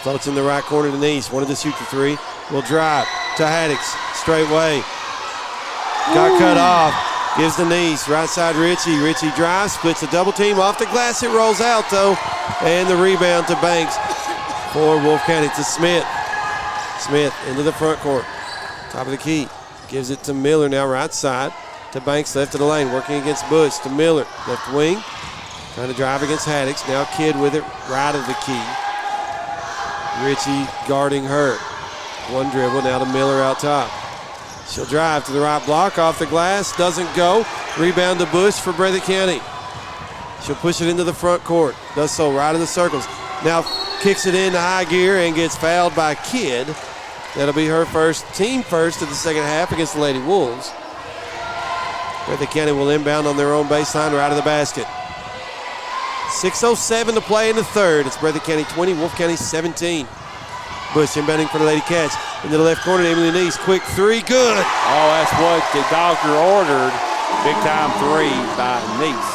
Floats in the right corner to Neese. Wanted to shoot the 3. Will drive to Haddix. Straight way. Got cut off. Gives the Neese. Right side Ritchie. Ritchie drives. Splits a double team off the glass. It rolls out though. And the rebound to Banks for Wolfe County to Smith. Smith into the front court. Top of the key. Gives it to Miller now right side. To Banks left of the lane. Working against Bush. To Miller. Left wing. Trying to drive against Haddix. Now Kidd with it right of the key. Ritchie guarding her. One dribble now to Miller out top. She'll drive to the right block off the glass. Doesn't go. Rebound to Bush for Breathitt County. She'll push it into the front court. Does so right of the circles. Now kicks it into high gear and gets fouled by Kidd. That'll be her first, team first of the second half against the Lady Wolves. Breathitt County will inbound on their own baseline right of the basket. 6:07 to play in the third. It's Breathitt County 20, Wolfe County 17. Bush inbounding for the Ladycats. Into the left corner to Emily Neese. Quick 3, good. Oh, that's what the doctor ordered. Big time 3 by Neese.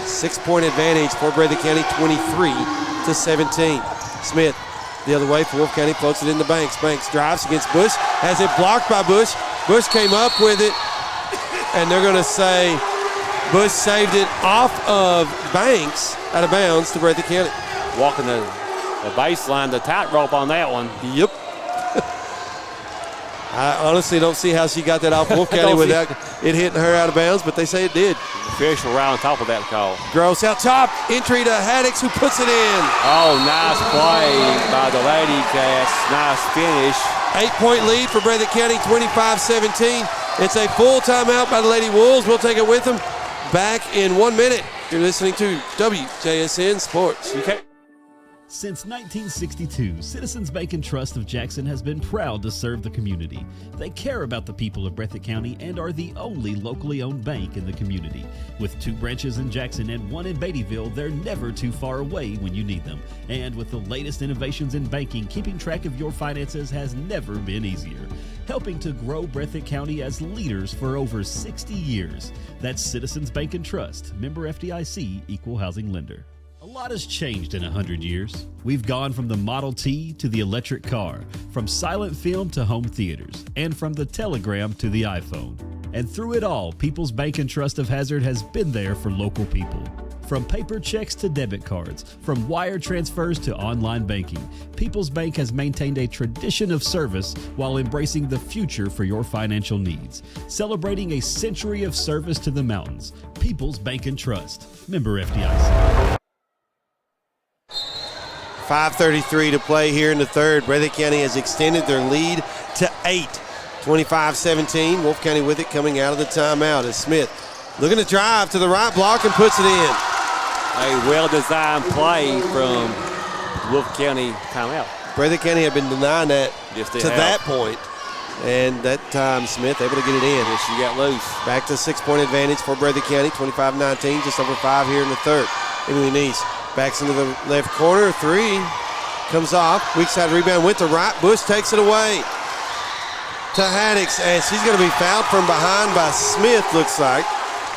6-point advantage for Breathitt County, 23-17. Smith the other way for Wolfe County, floats it into Banks. Banks drives against Bush, has it blocked by Bush. Bush came up with it, and they're going to say Bush saved it off of Banks out of bounds to Breathitt County. Walking the baseline, the tightrope on that one. Yep. I honestly don't see how she got that off Wolfe County without it hitting her out of bounds, but they say it did. Official right on top of that call. Gross out top, entry to Haddix, who puts it in. Oh, nice play by the Ladycats. Nice finish. 8-point lead for Breathitt County, 25-17. It's a full timeout by the Lady Wolves. We'll take it with them. Back in 1 minute. You're listening to WJSN Sports. Since 1962, Citizens Bank and Trust of Jackson has been proud to serve the community. They care about the people of Breathitt County and are the only locally owned bank in the community. With 2 branches in Jackson and 1 in Beattyville, they're never too far away when you need them. And with the latest innovations in banking, keeping track of your finances has never been easier. Helping to grow Breathitt County as leaders for over 60 years. That's Citizens Bank and Trust, member FDIC, equal housing lender. A lot has changed in 100 years. We've gone from the Model T to the electric car, from silent film to home theaters, and from the telegram to the iPhone. And through it all, People's Bank and Trust of Hazard has been there for local people. From paper checks to debit cards, from wire transfers to online banking, People's Bank has maintained a tradition of service while embracing the future for your financial needs. Celebrating a century of service to the mountains. People's Bank and Trust. Member FDIC. 5:33 to play here in the third. Breathitt County has extended their lead to 8. 25-17. Wolfe County with it coming out of the timeout as Smith looking to drive to the right block and puts it in. A well-designed play from Wolfe County timeout. Breathitt County had been denying that that point. And that time, Smith able to get it in. Yes, she got loose. Back to 6-point advantage for Breathitt County, 25-19, just over 5 here in the third. Emily Neese backs into the left corner, 3, comes off. Weak side rebound, went to right. Bush takes it away to Haddix, and she's going to be fouled from behind by Smith, looks like.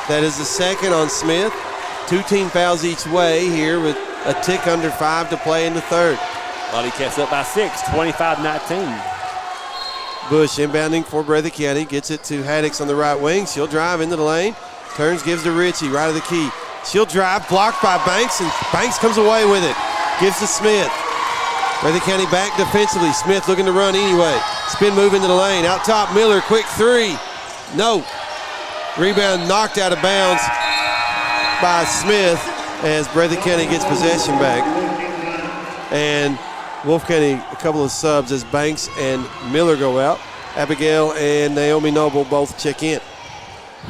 That is the second on Smith. 2 team fouls each way here with a tick under 5 to play in the third. Ladycats up by 6, 25-19. Bush inbounding for Breathitt County, gets it to Haddix on the right wing. She'll drive into the lane, turns, gives to Ritchie, right of the key. She'll drive, blocked by Banks, and Banks comes away with it. Gives to Smith. Breathitt County back defensively. Smith looking to run anyway. Spin move into the lane. Out top, Miller, quick 3. No. Rebound knocked out of bounds by Smith as Breathitt County gets possession back. And Wolfe County, a couple of subs as Banks and Miller go out. Abigail and Naomi Noble both check in.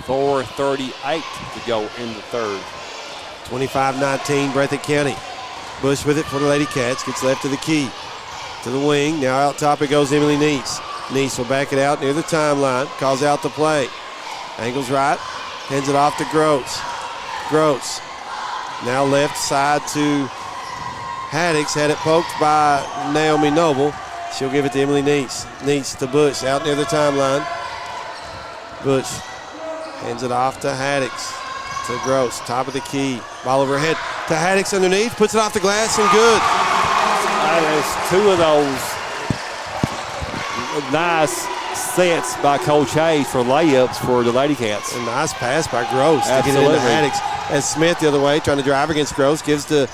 4:38 to go in the third. 25-19, Breathitt County. Bush with it for the Ladycats. Gets left to the key. To the wing. Now out top it goes Emily Neese. Neese will back it out near the timeline. Calls out the play. Angles right. Hands it off to Gross. Gross. Now left side to Haddix. Had it poked by Naomi Noble. She'll give it to Emily Neese. Neese to Bush. Out near the timeline. Bush hands it off to Haddix. To Gross, top of the key. Ball overhead to Haddix underneath. Puts it off the glass and good. There's 2 of those nice sets by Coach Hayes for layups for the Ladycats. A nice pass by Gross to get it Absolutely. into Haddix. As Smith the other way, trying to drive against Gross. Gives to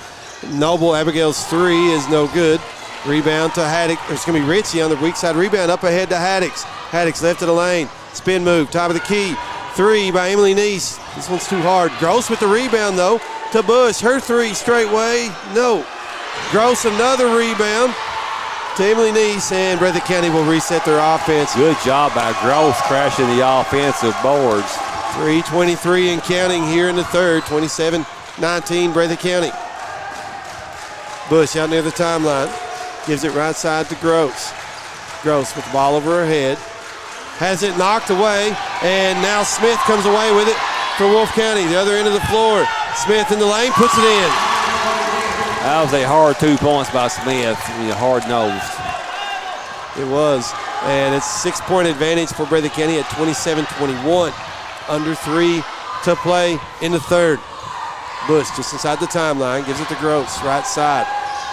Noble. Abigail's 3 is no good. Rebound to Haddix. It's going to be Ritchie on the weak side rebound. Up ahead to Haddix. Haddix left of the lane. Spin move, top of the key. 3 by Emily Neese. This one's too hard. Gross with the rebound, though, to Bush. Her 3 straight way. No. Gross another rebound to Emily Neese, and Breathitt County will reset their offense. Good job by Gross crashing the offensive boards. 3:23 and counting here in the third. 27-19 Breathitt County. Bush out near the timeline. Gives it right side to Gross. Gross with the ball over her head. Has it knocked away, and now Smith comes away with it for Wolfe County. The other end of the floor. Smith in the lane, puts it in. That was a hard 2 points by Smith. Hard-nosed. It was, and it's 6-point advantage for Breathitt County at 27-21. Under 3 to play in the third. Bush just inside the timeline, gives it to Gross, right side.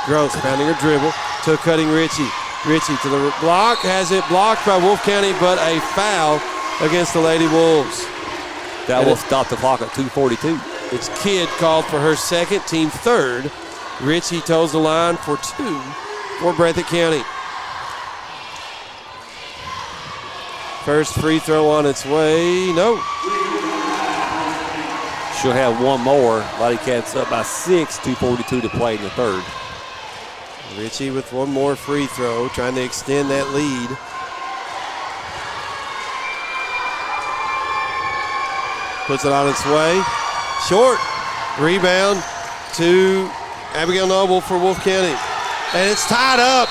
Gross pounding her dribble to cutting Ritchie. Ritchie to the block, has it blocked by Wolfe County, but a foul against the Lady Wolves. That will stop the clock at 2:42. It's Kidd called for her second, team third. Ritchie toes the line for 2 for Breathitt County. First free throw on its way, no. She'll have 1 more. Ladycats up by 6, 2:42 to play in the third. Ritchie with 1 more free throw, trying to extend that lead. Puts it on its way. Short. Rebound to Abigail Noble for Wolfe County. And it's tied up.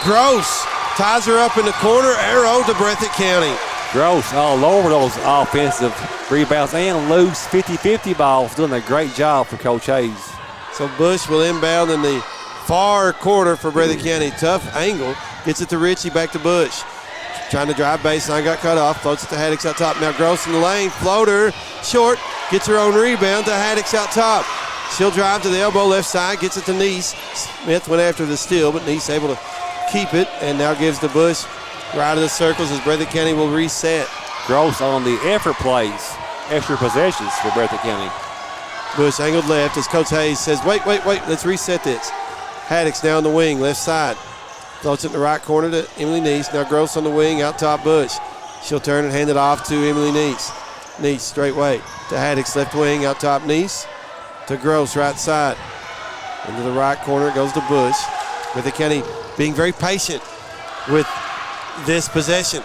Gross ties her up in the corner. Arrow to Breathitt County. Gross all over those offensive rebounds and loose 50-50 balls. Doing a great job for Coach Hayes. So Bush will inbound in the far corner for Breathitt County. Tough angle. Gets it to Ritchie, back to Bush. Trying to drive baseline, got cut off. Floats it to Haddix out top. Now Gross in the lane. Floater. Short. Gets her own rebound to Haddix out top. She'll drive to the elbow left side. Gets it to Neese. Smith went after the steal, but Neese able to keep it. And now gives to Bush right of the circles as Breathitt County will reset. Gross on the effort plays. Extra possessions for Breathitt County. Bush angled left as Coach Hayes says, wait, let's reset this. Haddix now on the wing, left side. Floats it in the right corner to Emily Neese. Now Gross on the wing, out top Bush. She'll turn and hand it off to Emily Neese. Neese straight way to Haddix, left wing, out top Neese. To Gross, right side. Into the right corner, it goes to Bush. Breathitt County being very patient with this possession.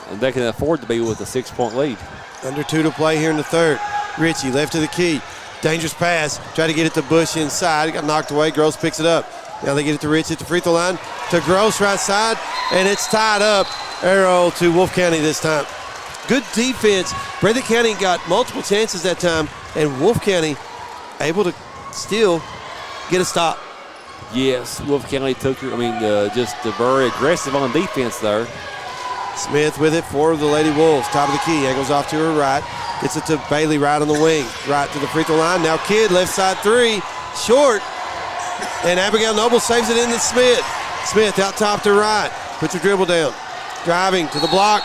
And they can afford to be with a 6-point lead. Under 2 to play here in the third. Ritchie left to the key. Dangerous pass. Try to get it to Bush inside. It got knocked away. Gross picks it up. Now they get it to Ritchie at the free throw line. To Gross right side. And it's tied up. Arrow to Wolfe County this time. Good defense. Breathitt County got multiple chances that time. And Wolfe County able to still get a stop. Yes, Wolfe County took her. Just very aggressive on defense there. Smith with it for the Lady Wolves. Top of the key. Angles off to her right. Gets it to Bailey right on the wing. Right to the free throw line. Now Kidd, left side three. Short. And Abigail Noble saves it into Smith. Smith out top to right. Puts her dribble down. Driving to the block.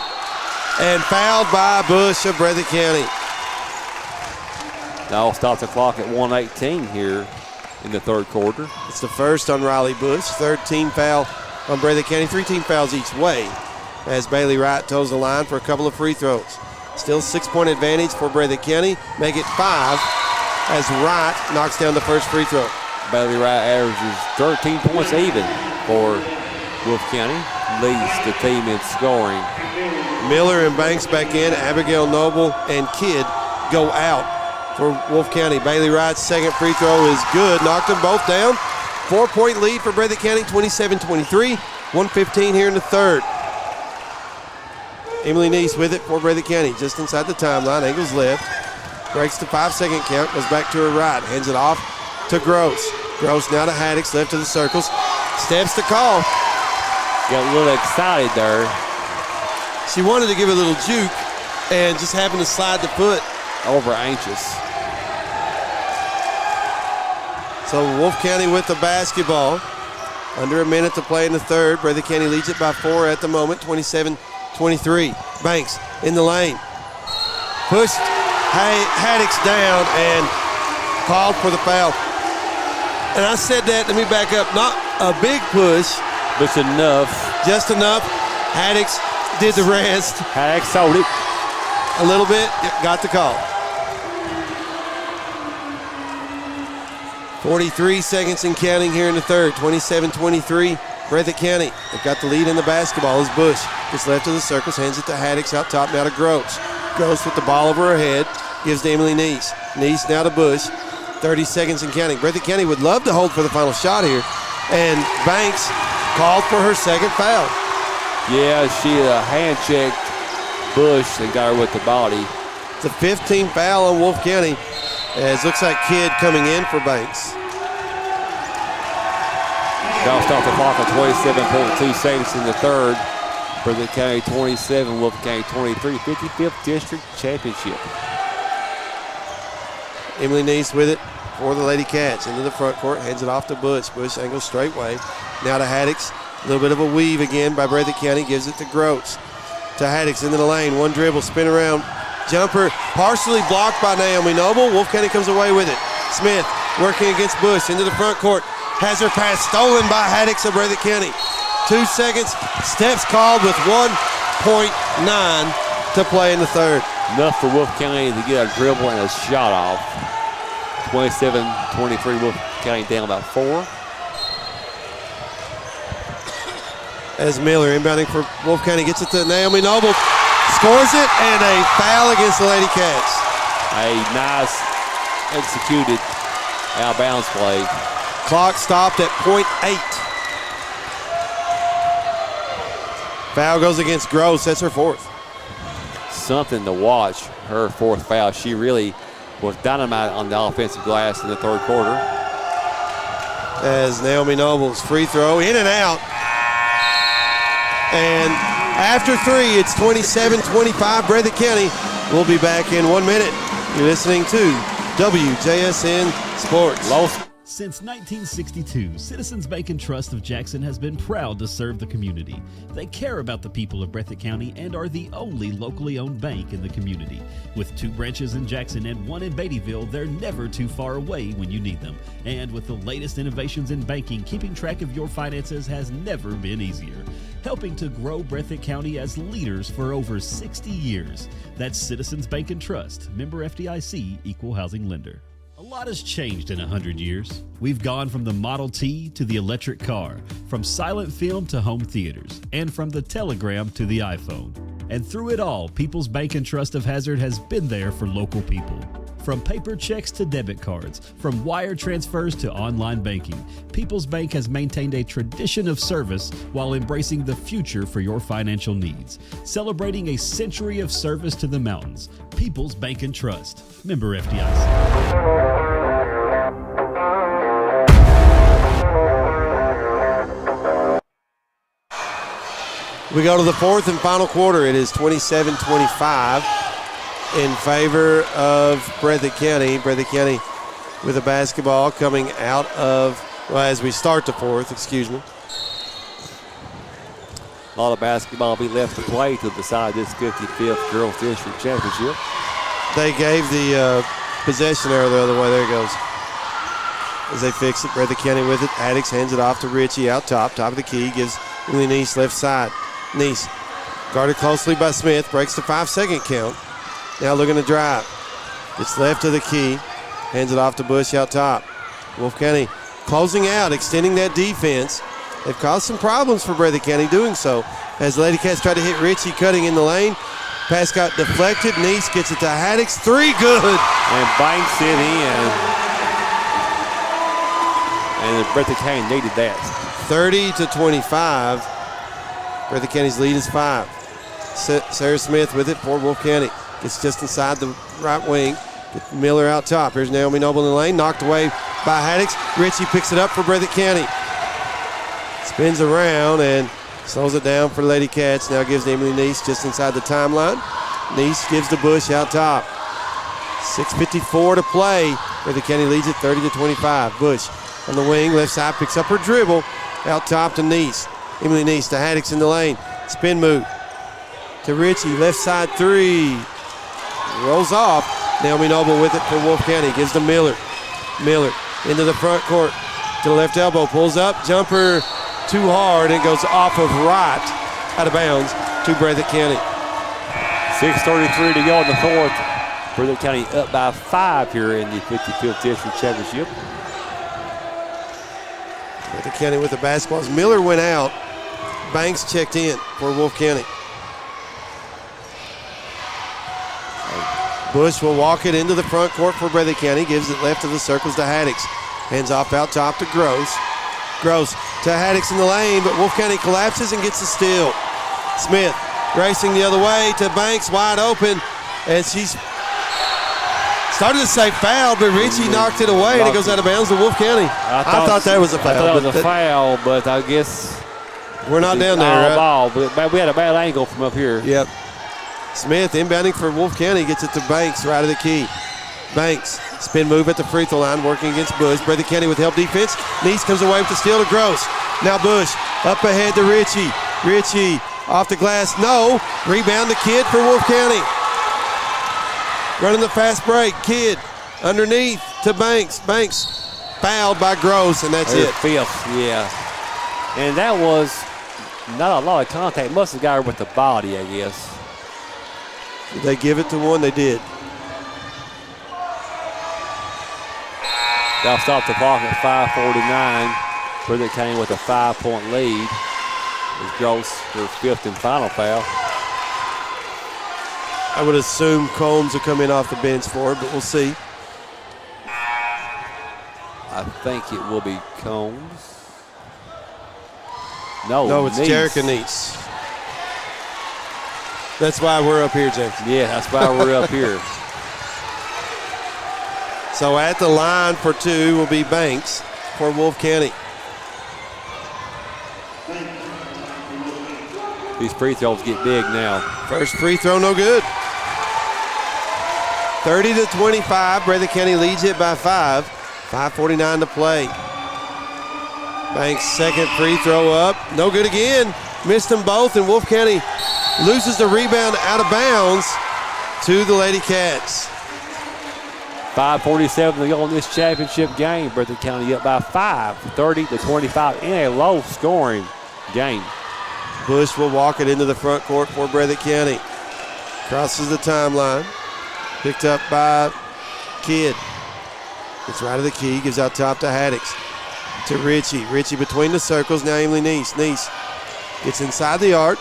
And fouled by Bush of Breathitt County. Now stops the clock at 1:18 here in the third quarter. It's the first on Riley Bush. Third team foul on Breathitt County. 3 team fouls each way as Bailey Wright toes the line for a couple of free throws. Still 6-point advantage for Breathitt County. Make it 5 as Wright knocks down the first free throw. Bailey Wright averages 13 points even for Wolfe County. Leads the team in scoring. Miller and Banks back in. Abigail Noble and Kidd go out for Wolfe County. Bailey Wright's second free throw is good. Knocked them both down. 4-point lead for Breathitt County, 27-23. 1:15 here in the third. Emily Neese with it for Breathitt County. Just inside the timeline. Angles left. Breaks the 5-second count. Goes back to her right. Hands it off to Gross. Gross now to Haddix. Left to the circles. Steps the call. Got a little excited there. She wanted to give a little juke and just happened to slide the foot. Over anxious. So Wolfe County with the basketball. Under a minute to play in the third. Breathitt County leads it by 4 at the moment, 27-23. Banks in the lane. Pushed Haddix down and called for the foul. And I said that, let me back up, not a big push. But enough. Just enough. Haddix did the rest. Haddix sold it. A little bit, got the call. 43 seconds and counting here in the third. 27-23, Breathitt County. They've got the lead in the basketball as Bush gets left to the circles, hands it to Haddix out top, now to Gross. Gross with the ball over her head, gives to Emily Neese. Neese now to Bush. 30 seconds and counting. Breathitt County would love to hold for the final shot here. And Banks called for her second foul. Yeah, she hand-checked Bush and got her with the body. It's a 15 foul on Wolfe County. As looks like Kidd coming in for Banks. Bounced off the clock on 27.2 seconds in the third. Breathitt County 27, Wolfe County 23, 55th District Championship. Emily Neese with it for the Ladycats. Into the front court, hands it off to Bush. Bush angles straight way. Now to Haddix. A little bit of a weave again by Breathitt County. Gives it to Gross. To Haddix into the lane. One dribble, spin around. Jumper partially blocked by Naomi Noble. Wolfe County comes away with it. Smith working against Bush into the front court. Has her pass stolen by Haddix of Breathitt County. 2 seconds. Steps called with 1.9 to play in the third. Enough for Wolfe County to get a dribble and a shot off. 27-23, Wolfe County down about 4. As Miller inbounding for Wolfe County gets it to Naomi Noble. Scores it, and a foul against the Ladycats. A nice executed out-of-bounds play. Clock stopped at .8. Foul goes against Gross. That's her fourth. Something to watch, her fourth foul. She really was dynamite on the offensive glass in the third quarter. As Naomi Noble's free throw in and out. And after 3, it's 27-25, Breathitt County. We'll be back in 1 minute. You're listening to WJSN Sports. Since 1962, Citizens Bank and Trust of Jackson has been proud to serve the community. They care about the people of Breathitt County and are the only locally owned bank in the community. With 2 branches in Jackson and 1 in Beattyville, they're never too far away when you need them. And with the latest innovations in banking, keeping track of your finances has never been easier. Helping to grow Breathitt County as leaders for over 60 years. That's Citizens Bank and Trust, member FDIC, equal housing lender. A lot has changed in 100 years. We've gone from the Model T to the electric car, from silent film to home theaters, and from the telegram to the iPhone. And through it all, People's Bank and Trust of Hazard has been there for local people. From paper checks to debit cards, from wire transfers to online banking, People's Bank has maintained a tradition of service while embracing the future for your financial needs. Celebrating a century of service to the mountains. People's Bank and Trust, member FDIC. We go to the 4th and final quarter. It is 27-25 in favor of Breathitt County. Breathitt County with a basketball coming out of, well, as we start the 4th, excuse me. A lot of basketball will be left to play to decide this 55th Girls District Championship. They gave the possession arrow the other way. There it goes. As they fix it, Breathitt County with it. Addix hands it off to Ritchie out top of the key. Gives Emily Neese left side. Neese guarded closely by Smith. Breaks the 5-second count. Now looking to drive. It's left to the key. Hands it off to Bush out top. Wolfe County closing out, extending that defense. They've caused some problems for Breathitt County doing so. As the Ladycats tried to hit Ritchie cutting in the lane. Pass got deflected. Neese gets it to Haddix. 3 good. And banks it in. And Breathitt County needed that. 30-25. Breathitt County's lead is 5. Sarah Smith with it for Wolfe County. Gets just inside the right wing. Get Miller out top. Here's Naomi Noble in the lane. Knocked away by Haddix. Ritchie picks it up for Breathitt County. Spins around and slows it down for Ladycats. Now gives Emily Neese just inside the timeline. Neese gives to Bush out top. 6:54 to play. Breathitt County leads it 30-25. Bush on the wing. Left side picks up her dribble. Out top to Neese. Emily Neese to Haddix in the lane. Spin move to Ritchie. Left side 3. Rolls off. Naomi Noble with it for Wolfe County. Gives to Miller. Miller into the front court. To the left elbow. Pulls up. Jumper too hard and goes off of right. Out of bounds to Breathitt County. 6:33 to go in the 4th. Breathitt County up by 5 here in the 55th District Championship. Breathitt County with the basketballs. Miller went out. Banks checked in for Wolfe County. Bush will walk it into the front court for Breathitt County. Gives it left of the circles to Haddix. Hands off out top to Gross. Gross to Haddix in the lane, but Wolfe County collapses and gets a steal. Smith racing the other way to Banks, wide open, and she's started to say foul, but Ritchie knocked it away, and it goes out of bounds to Wolfe County. I thought that was a foul. I thought it was a foul, but I guess we're not down there. Right? Ball, but we had a bad angle from up here. Yep. Smith inbounding for Wolfe County gets it to Banks right of the key. Banks, spin move at the free throw line, working against Bush. Breathitt County with help defense. Neese comes away with the steal to Gross. Now Bush up ahead to Ritchie. Ritchie off the glass. No. Rebound the Kid for Wolfe County. Running the fast break. Kid underneath to Banks. Banks fouled by Gross, and that's it. 5th, yeah. And that was not a lot of contact. Must have got her with the body, I guess. Did they give it to one? They did. They'll stop the clock at 5:49. Breathitt County with a 5-point lead. As Gross, their 5th and final foul. I would assume Combs will come in off the bench for it, but we'll see. I think it will be Combs. No, it's Jerica Neese. That's why we're up here, James. Yeah, that's why we're up here. So at the line for 2 will be Banks for Wolfe County. These free throws get big now. First free throw, no good. 30-25. Breathitt County leads it by 5. 5:49 to play. Banks' second free throw up. No good again. Missed them both, and Wolfe County loses the rebound out of bounds to the Ladycats. 5:47 to go in this championship game. Breathitt County up by 5, 30-25 in a low-scoring game. Bush will walk it into the front court for Breathitt County. Crosses the timeline. Picked up by Kidd. Gets right of the key. Gives out top to Haddix. To Ritchie. Ritchie between the circles. Now Emily Neese. Neese gets inside the arc.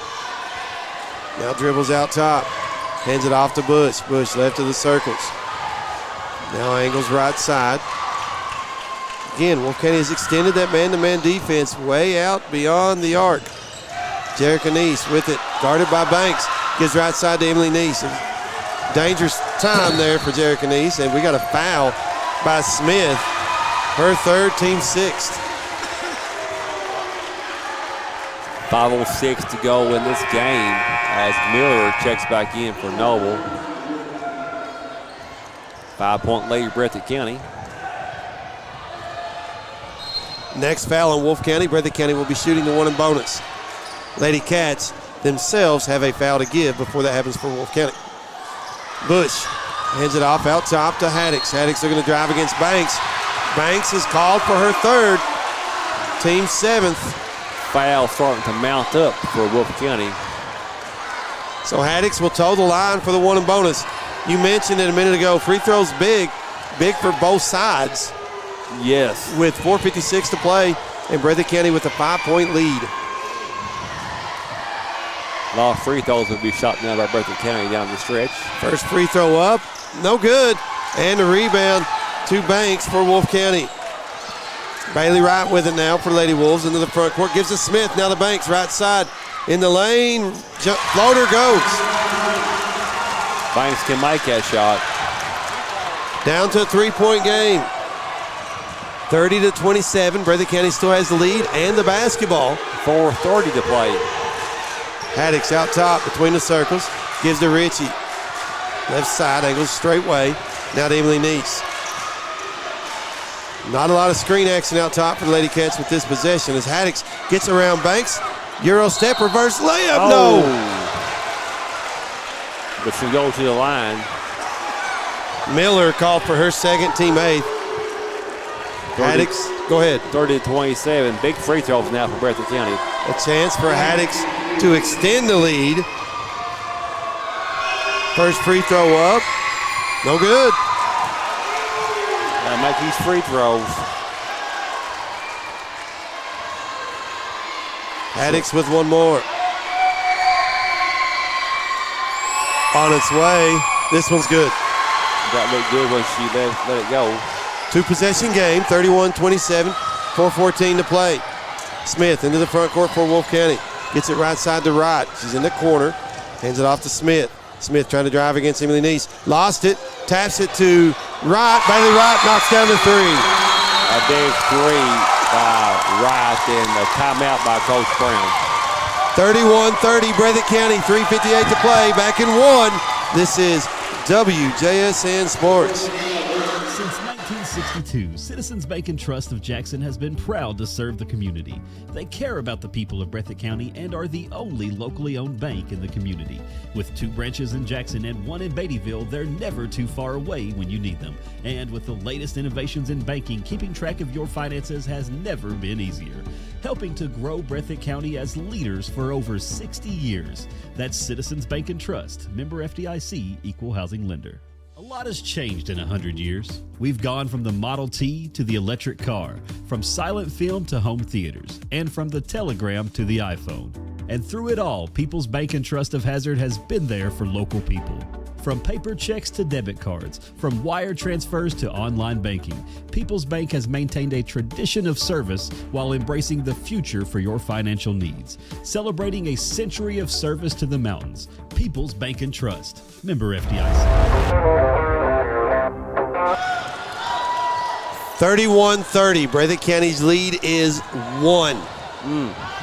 Now dribbles out top. Hands it off to Bush. Bush left of the circles. Now angles right side. Again, Wolfe County has extended that man-to-man defense way out beyond the arc. Jerica Neese with it. Guarded by Banks. Gives right side to Emily Neese. Dangerous time there for Jerica Neese. And we got a foul by Smith. Her third, team sixth. 5:06 to go in this game as Miller checks back in for Noble. 5-point lead, Breathitt County. Next foul on Wolfe County. Breathitt County will be shooting the one and bonus. Ladycats themselves have a foul to give before that happens for Wolfe County. Bush hands it off out top to Haddix. Haddix are going to drive against Banks. Banks is called for her third, team seventh. Foul starting to mount up for Wolfe County. So Haddix will toe the line for the one and bonus. You mentioned it a minute ago, free throws big for both sides. Yes. With 4:56 to play, and Breathitt County with a 5-point lead. A lot of free throws will be shot now by Breathitt County down the stretch. First free throw up, no good. And a rebound to Banks for Wolfe County. Bailey Wright with it now for Lady Wolves into the front court. Gives to Smith, now to Banks, right side. In the lane, floater goes. Banks can make that shot. Down to a 3-point game. 30-27, Breathitt County still has the lead and the basketball. 4:30 to play. Haddix out top between the circles. Gives to Ritchie. Left side, angles straight way. Now to Emily Neese. Not a lot of screen action out top for the Ladycats with this possession as Haddix gets around Banks. Euro step, reverse layup, no! But she goes to the line. Miller called for her second, team eighth. Haddix, go ahead. 30-27, big free throws now for Breathitt County. A chance for Haddix to extend the lead. First free throw up, no good. Gotta make these free throws. Haddix with one more. On its way. This one's good. That looked good when she let it go. Two-possession game, 31-27, 4:14 to play. Smith into the front court for Wolfe County. Gets it right side to Wright. She's in the corner. Hands it off to Smith. Smith trying to drive against Emily Neese. Lost it. Taps it to Wright. Bailey Wright knocks down the three. A big three by Wright and a timeout by Coach Brown. 31-30, Breathitt County, 3:58 to play. Back in one. This is WJSN Sports. Since 1962, Citizens Bank and Trust of Jackson has been proud to serve the community. They care about the people of Breathitt County and are the only locally owned bank in the community. With 2 branches in Jackson and 1 in Beattyville, they're never too far away when you need them. And with the latest innovations in banking, keeping track of your finances has never been easier. Helping to grow Breathitt County as leaders for over 60 years. That's Citizens Bank and Trust, member FDIC, equal housing lender. A lot has changed in 100 years. We've gone from the Model T to the electric car, from silent film to home theaters, and from the telegram to the iPhone. And through it all, People's Bank and Trust of Hazard has been there for local people. From paper checks to debit cards, from wire transfers to online banking, People's Bank has maintained a tradition of service while embracing the future for your financial needs. Celebrating a century of service to the mountains. People's Bank and Trust, member FDIC. 31-30, Breathitt County's lead is 1.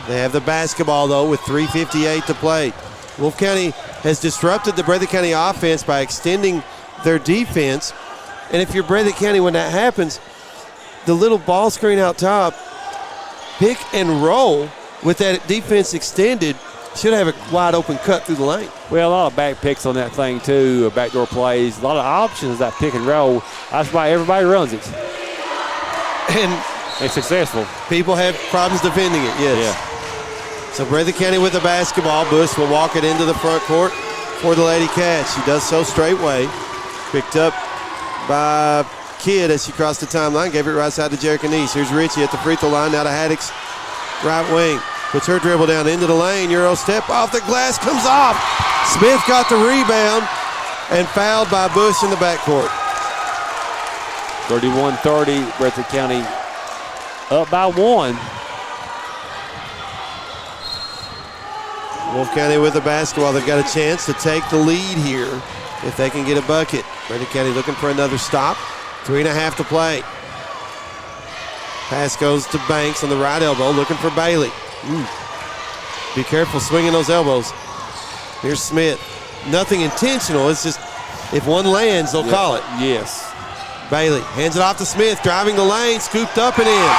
They have the basketball, though, with 3:58 to play. Wolfe County has disrupted the Breathitt County offense by extending their defense. And if you're Breathitt County when that happens, the little ball screen out top, pick and roll with that defense extended, should have a wide open cut through the lane. Well, a lot of back picks on that thing too, backdoor plays, a lot of options that pick and roll. That's why everybody runs it. And it's successful. People have problems defending it, yes. Yeah. So Breathitt County with the basketball. Bush will walk it into the front court for the Ladycats. She does so straightway. Picked up by Kidd as she crossed the timeline. Gave it right side to Jericho-Nice. Here's Ritchie at the free throw line. Now to Haddock's right wing. Puts her dribble down into the lane. Euro step off the glass. Comes off. Smith got the rebound and fouled by Bush in the backcourt. 31-30. Breathitt County up by 1. Wolfe County with the basketball. They've got a chance to take the lead here if they can get a bucket. Breathitt County looking for another stop. 3.5 to play. Pass goes to Banks on the right elbow, looking for Bailey. Be careful swinging those elbows. Here's Smith. Nothing intentional. It's just if one lands, they'll call it. Yes. Bailey hands it off to Smith, driving the lane, scooped up and in.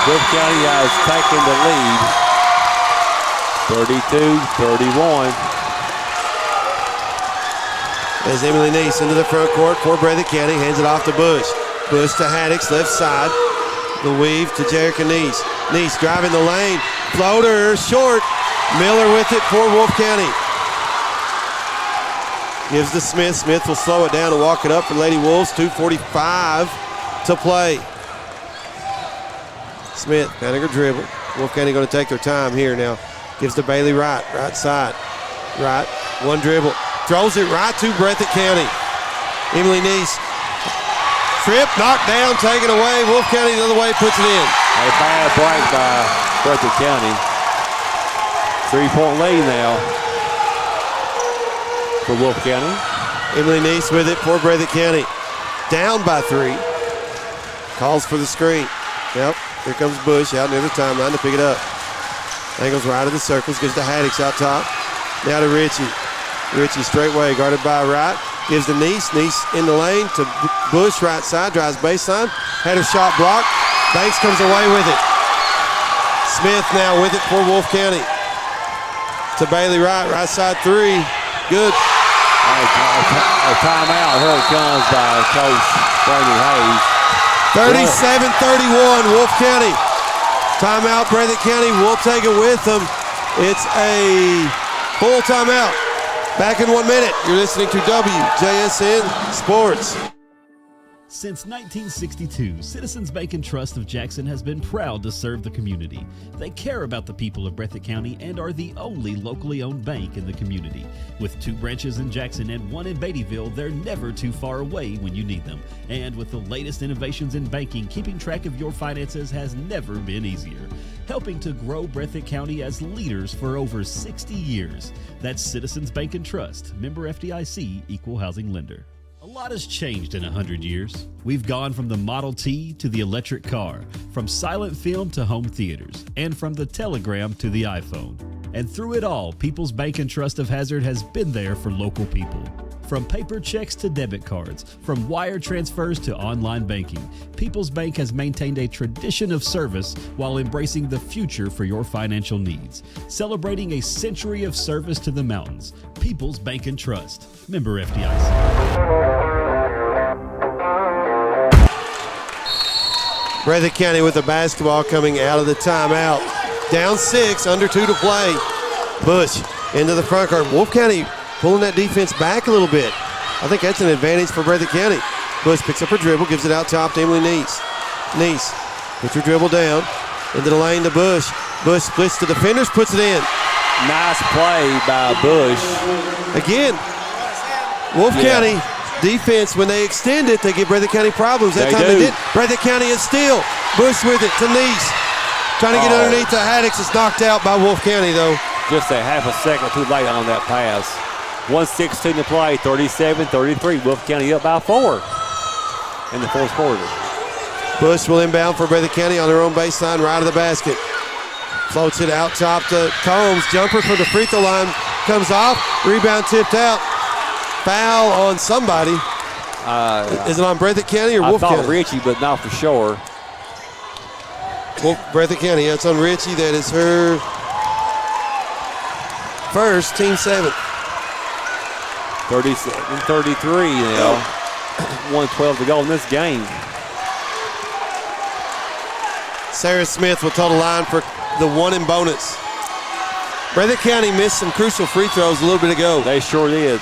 Wolfe County has taken the lead. 32-31. As Emily Neese into the front court for Breathitt County, hands it off to Bush. Bush to Haddock's left side. The weave to Jericho-Nice. Neese driving the lane. Floater short. Miller with it for Wolfe County. Gives to Smith. Smith will slow it down and walk it up for Lady Wolves. 2:45 to play. Smith counting her dribble. Wolfe County going to take their time here now. Gives to Bailey right side. Right, one dribble. Throws it right to Breathitt County. Emily Neese. Trip, knocked down, taken away. Wolfe County the other way, puts it in. A bad break by Breathitt County. 3-point lead now for Wolfe County. Emily Neese with it for Breathitt County. Down by 3. Calls for the screen. Yep, here comes Bush out near the timeline to pick it up. Angles right of the circles, gives to Haddock's out top. Now to Ritchie. Ritchie straightway, guarded by Wright. Gives to Neese. Neese in the lane to Bush, right side, drives baseline. Had her shot blocked. Banks comes away with it. Smith now with it for Wolfe County. To Bailey Wright, right side 3. Good. A timeout. Here it comes by Coach Brandon Hayes. 37-31, Wolfe County. Timeout, Breathitt County will take it with them. It's a full timeout. Back in 1 minute. You're listening to WJSN Sports. Since 1962, Citizens Bank and Trust of Jackson has been proud to serve the community. They care about the people of Breathitt County and are the only locally owned bank in the community. With 2 branches in Jackson and 1 in Beattyville, they're never too far away when you need them. And with the latest innovations in banking, keeping track of your finances has never been easier. Helping to grow Breathitt County as leaders for over 60 years. That's Citizens Bank and Trust, member FDIC, equal housing lender. A lot has changed in 100 years. We've gone from the Model T to the electric car, from silent film to home theaters, and from the telegram to the iPhone. And through it all, People's Bank and Trust of Hazard has been there for local people. From paper checks to debit cards, from wire transfers to online banking, People's Bank has maintained a tradition of service while embracing the future for your financial needs. Celebrating a century of service to the mountains. People's Bank and Trust, member FDIC. Breathitt County with the basketball coming out of the timeout. Down 6, under 2 to play. Bush into the front court. Wolfe County pulling that defense back a little bit. I think that's an advantage for Breathitt County. Bush picks up her dribble, gives it out top to Emily Neese. Neese puts her dribble down into the lane to Bush. Bush splits the defenders, puts it in. Nice play by Bush. Again, Wolfe County defense, when they extend it, they give Breathitt County problems. That time they did. Breathitt County is still. Bush with it to Neese. Trying to get underneath the Haddock's. It's knocked out by Wolfe County, though. Just a half a second too late on that pass. 1:16 to play, 37-33. Wolfe County up by 4 in the fourth quarter. Bush will inbound for Breathitt County on their own baseline, right of the basket. Floats it out top to Combs. Jumper for the free throw line comes off. Rebound tipped out. Foul on somebody. Is it on Breathitt County or Wolfe County? I thought Ritchie, but not for sure. Breathitt County. That's on Richie. That is her first, team 7. 37-33 now. 1:12 to go in this game. Sarah Smith will toe the line for the 1 in bonus. Breathitt County missed some crucial free throws a little bit ago. They sure did.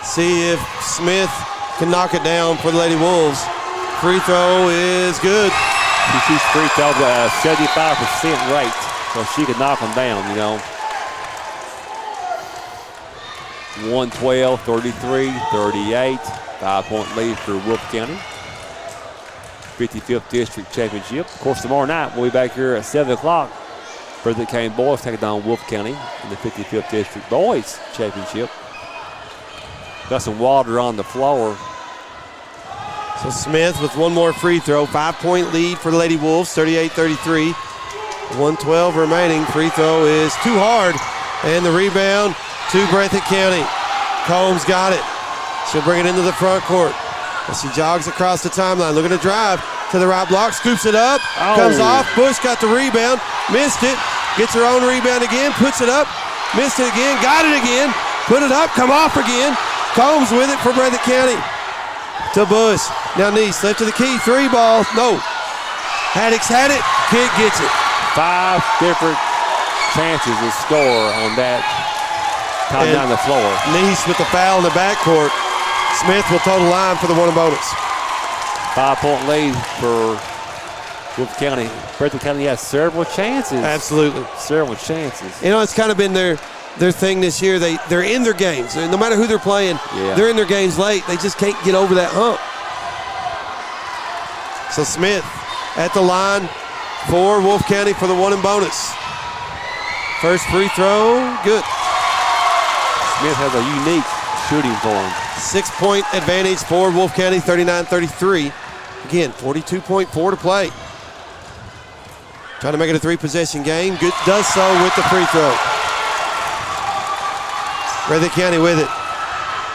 See if Smith can knock it down for the Lady Wolves. Free throw is good. She shoots free throws at a 75% rate, so she could knock them down, 112, 33, 38. 5-point lead for Wolfe County. 55th District Championship. Of course, tomorrow night we'll be back here at 7 o'clock. Breathitt County boys taking down Wolfe County in the 55th District Boys Championship. Got some water on the floor. So Smith with one more free throw. 5-point lead for the Lady Wolves, 38-33. 1:12 remaining. Free throw is too hard. And the rebound to Breathitt County. Combs got it. She'll bring it into the front court. As she jogs across the timeline, looking to drive to the right block, scoops it up, comes off. Bush got the rebound, missed it, gets her own rebound again, puts it up, missed it again, got it again, put it up, come off again. Combs with it for Breathitt County. To Bush. Now Neese, left to the key, 3 ball, no. Haddock's had it, kid gets it. 5 different chances to score on that time down the floor. Neese with the foul in the backcourt. Smith will toe the line for the 1 in bonus. 5-point lead for Wolfe County. Breathitt County has several chances. Absolutely. Several chances. It's kind of been their thing this year. They're in their games. No matter who they're playing, they're in their games late. They just can't get over that hump. So Smith at the line for Wolfe County for the 1 in bonus. First free throw, good. Smith has a unique shooting form. 6-point advantage for Wolfe County, 39-33. Again, 42.4 to play. Trying to make it a 3-possession game. Good, does so with the free throw. Breathitt County with it.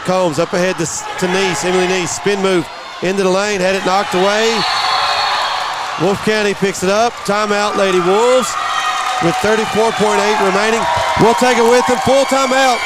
Combs up ahead to Neese. Emily Neese, spin move into the lane, had it knocked away. Wolfe County picks it up. Timeout, Lady Wolves, with 34.8 remaining. We'll take it with them. Full timeout.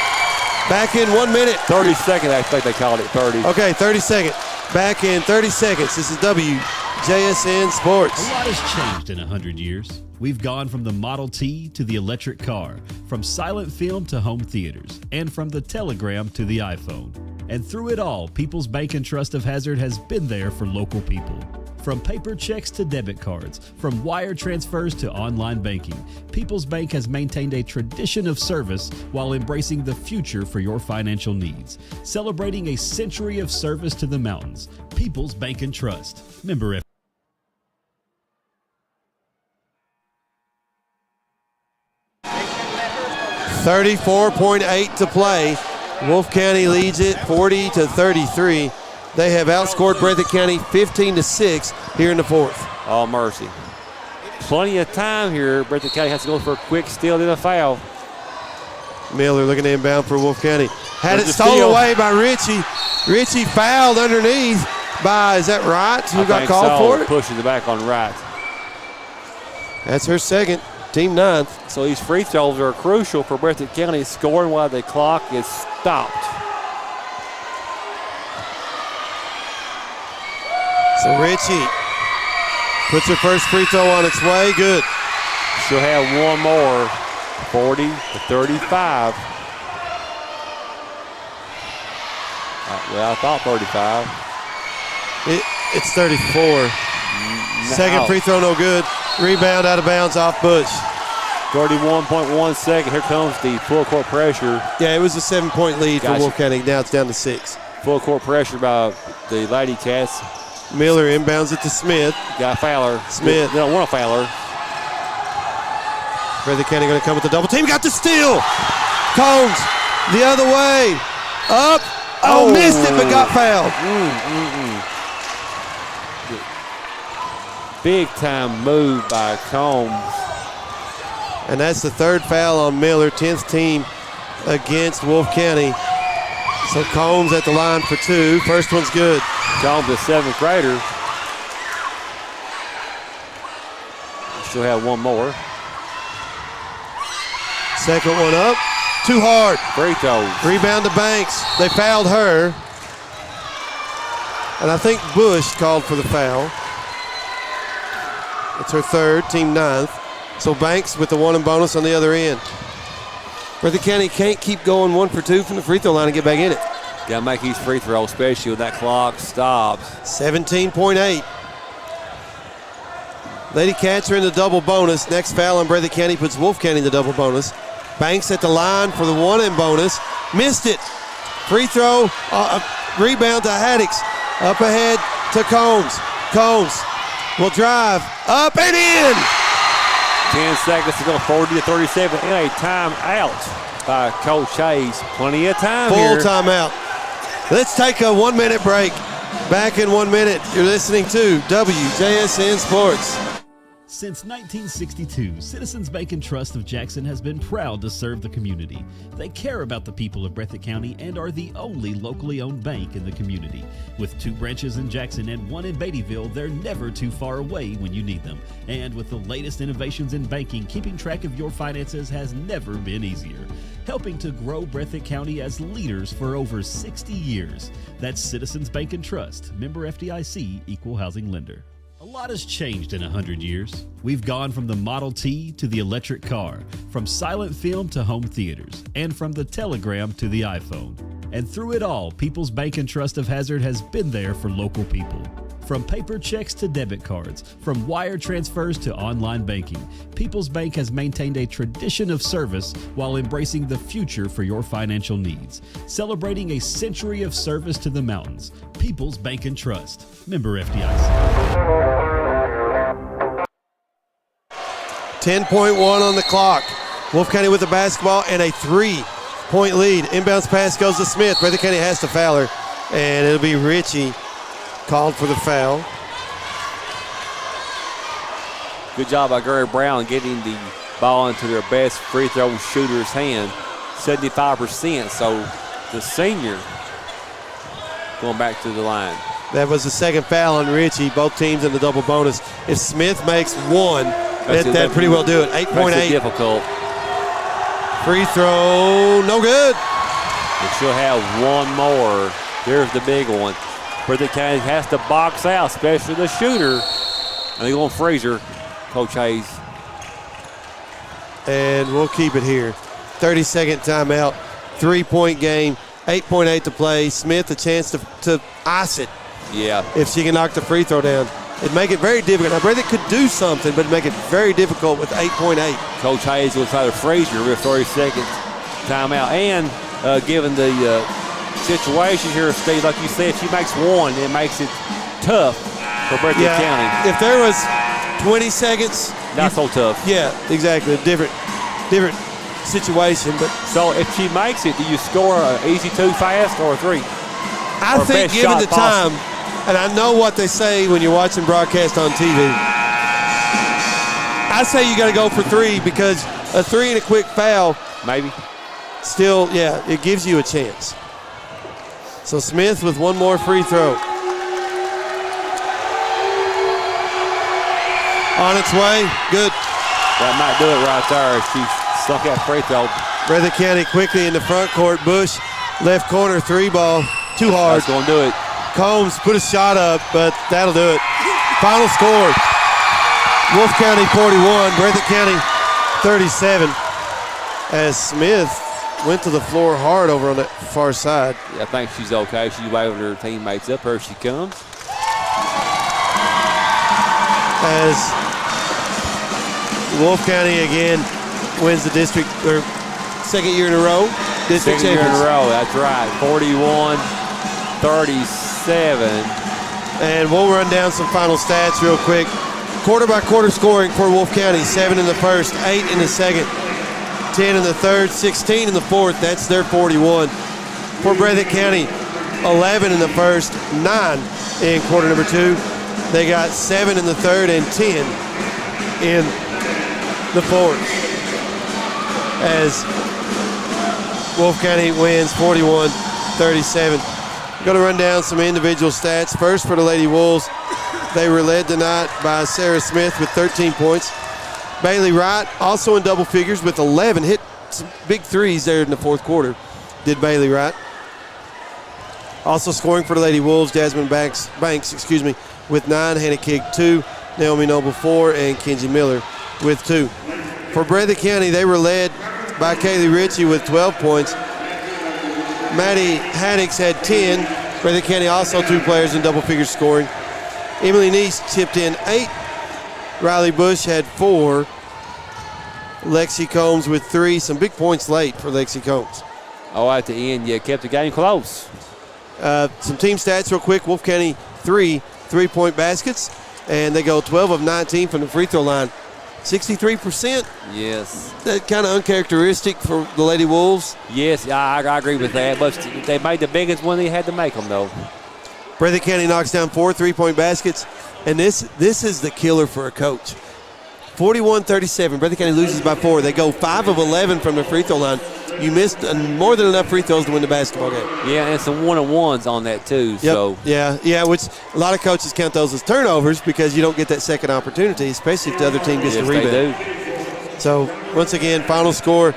Back in 1 minute. 30 seconds, I think they called it 30. Okay, 30 seconds. Back in 30 seconds. This is WJSN Sports. A lot has changed in 100 years. We've gone from the Model T to the electric car, from silent film to home theaters, and from the telegram to the iPhone. And through it all, People's Bank and Trust of Hazard has been there for local people. From paper checks to debit cards, from wire transfers to online banking, People's Bank has maintained a tradition of service while embracing the future for your financial needs. Celebrating a century of service to the mountains. People's Bank and Trust. Member F. 34.8 to play. Wolfe County leads it 40-33. They have outscored Breathitt County 15-6 here in the 4th. Oh, mercy. Plenty of time here. Breathitt County has to go for a quick steal, then a foul. Miller looking to inbound for Wolfe County. Had it stolen away by Richie. Richie fouled underneath by, is that Wright who got called for it? Pushing the back on Wright. That's her second, team 9th. So these free throws are crucial for Breathitt County scoring while the clock is stopped. So Richie puts her first free throw on its way. Good. She'll have one more. 40-35. Well, I thought 35. It's 34. Second free throw, no good. Rebound out of bounds off Bush. 31.1 second. Here comes the full court pressure. Yeah, it was a 7-point lead for Wolfe County. Now it's down to 6. Full court pressure by the Ladycats. Miller inbounds it to Smith. Got a fouler. Smith. They don't want a fouler. Breathitt County going to come with the double team. Got the steal. Combs the other way. Up. Oh, missed it, but got fouled. Big time move by Combs. And that's the 3rd foul on Miller, 10th team against Wolfe County. So Combs at the line for 2. First one's good. Combs, a 7th grader. She'll have one more. Second one up. Too hard. Free throws. Rebound to Banks. They fouled her. And I think Bush called for the foul. It's her third, team ninth. So Banks with the one and bonus on the other end. Breathitt County can't keep going 1 for 2 from the free throw line and get back in it. Got to make these free throws, especially when that clock stops. 17.8. Ladycats are in the double bonus. Next foul on Breathitt County puts Wolfe County in the double bonus. Banks at the line for the one and bonus. Missed it. Free throw. Rebound to Haddix. Up ahead to Combs. Combs will drive up and in. 10 seconds to go, 40-37, and a timeout by Coach Hayes. Plenty of time here. Full timeout. Let's take a 1 minute break. Back in 1 minute. You're listening to WJSN Sports. Since 1962, Citizens Bank and Trust of Jackson has been proud to serve the community. They care about the people of Breathitt County and are the only locally owned bank in the community. With 2 branches in Jackson and 1 in Beattyville, they're never too far away when you need them. And with the latest innovations in banking, keeping track of your finances has never been easier. Helping to grow Breathitt County as leaders for over 60 years. That's Citizens Bank and Trust, member FDIC, equal housing lender. A lot has changed in 100 years. We've gone from the Model T to the electric car, from silent film to home theaters, and from the telegram to the iPhone. And through it all, People's Bank and Trust of Hazard has been there for local people. From paper checks to debit cards, from wire transfers to online banking, People's Bank has maintained a tradition of service while embracing the future for your financial needs. Celebrating a century of service to the mountains. People's Bank and Trust. Member FDIC. 10.1 on the clock. Wolfe County with the basketball and a 3-point lead. Inbounds pass goes to Smith. Breathitt County has to foul her, and it'll be Ritchie called for the foul. Good job by Gary Brown getting the ball into their best free throw shooter's hand, 75%. So the senior going back to the line. That was the second foul on Ritchie. Both teams in the double bonus. If Smith makes one, that'd pretty well do it. 8.8. Difficult. Free throw, no good. But she'll have one more. Here's the big one. Breathitt County has to box out, especially the shooter. And they're going to Fraser, Coach Hayes. And we'll keep it here. 30-second timeout, 3-point game, 8.8 to play. Smith a chance to ice it. Yeah. If she can knock the free throw down. It'd make it very difficult. I Breathitt could do something, but it'd make it very difficult with 8.8. Coach Hayes will try to Fraser with 30-second timeout. And given the situation here, Steve, like you said, if she makes one, it makes it tough for Breathitt County. If there was 20 seconds. Not so tough. Yeah, exactly. Different situation. But so if she makes it, do you score an easy 2 fast or a 3? I think given the time, and I know what they say when you're watching broadcast on TV, I say you got to go for 3 because a 3 and a quick foul. Maybe. Still, yeah, it gives you a chance. So Smith with one more free throw. On its way, good. That might do it right there. She stuck that free throw. Breathitt County quickly in the front court. Bush, left corner, 3-ball. Too hard. That's going to do it. Combs put a shot up, but that'll do it. Final score, Wolfe County 41, Breathitt County 37. As Smith went to the floor hard over on that far side. Yeah, I think she's okay. She's waving her teammates up. Here she comes. As Wolfe County again wins the district, or second year in a row. District second year in champions. a row, that's right. 41-37. And we'll run down some final stats real quick. Quarter by quarter scoring for Wolfe County, 7 in the first, 8 in the second, 10 in the third, 16 in the fourth. That's their 41. For Breathitt County, 11 in the first, 9 in quarter number 2. They got 7 in the third and 10 in the fourth. As Wolfe County wins 41-37. Going to run down some individual stats. First for the Lady Wolves, they were led tonight by Sarah Smith with 13 points. Bailey Wright also in double figures with 11. Hit some big threes there in the fourth quarter, did Bailey Wright. Also scoring for the Lady Wolves, Jasmine Banks, with 9. Hannah Kigg 2, Naomi Noble 4, and Kenzie Miller with 2. For Breathitt County, they were led by Kaylee Ritchie with 12 points. Maddie Haddix had 10. Breathitt County also 2 players in double figures scoring. Emily Neese chipped in 8. Riley Bush had 4. Lexi Combs with 3. Some big points late for Lexi Combs. Oh, at the end, kept the game close. Some team stats real quick. Wolfe County 3 3-point baskets, and they go 12 of 19 from the free throw line. 63%. Yes. That kind of uncharacteristic for the Lady Wolves. Yes, I agree with that. But they made the biggest one they had to make them, though. Breathitt County knocks down 4 3-point baskets, and this is the killer for a coach. 41-37. Breathitt County loses by 4. They go 5 of 11 from the free throw line. You missed more than enough free throws to win the basketball game. Yeah, and some one-on-ones on that too. Yep. So Yeah, which a lot of coaches count those as turnovers because you don't get that second opportunity, especially if the other team gets the rebound. They do. So, once again, final score,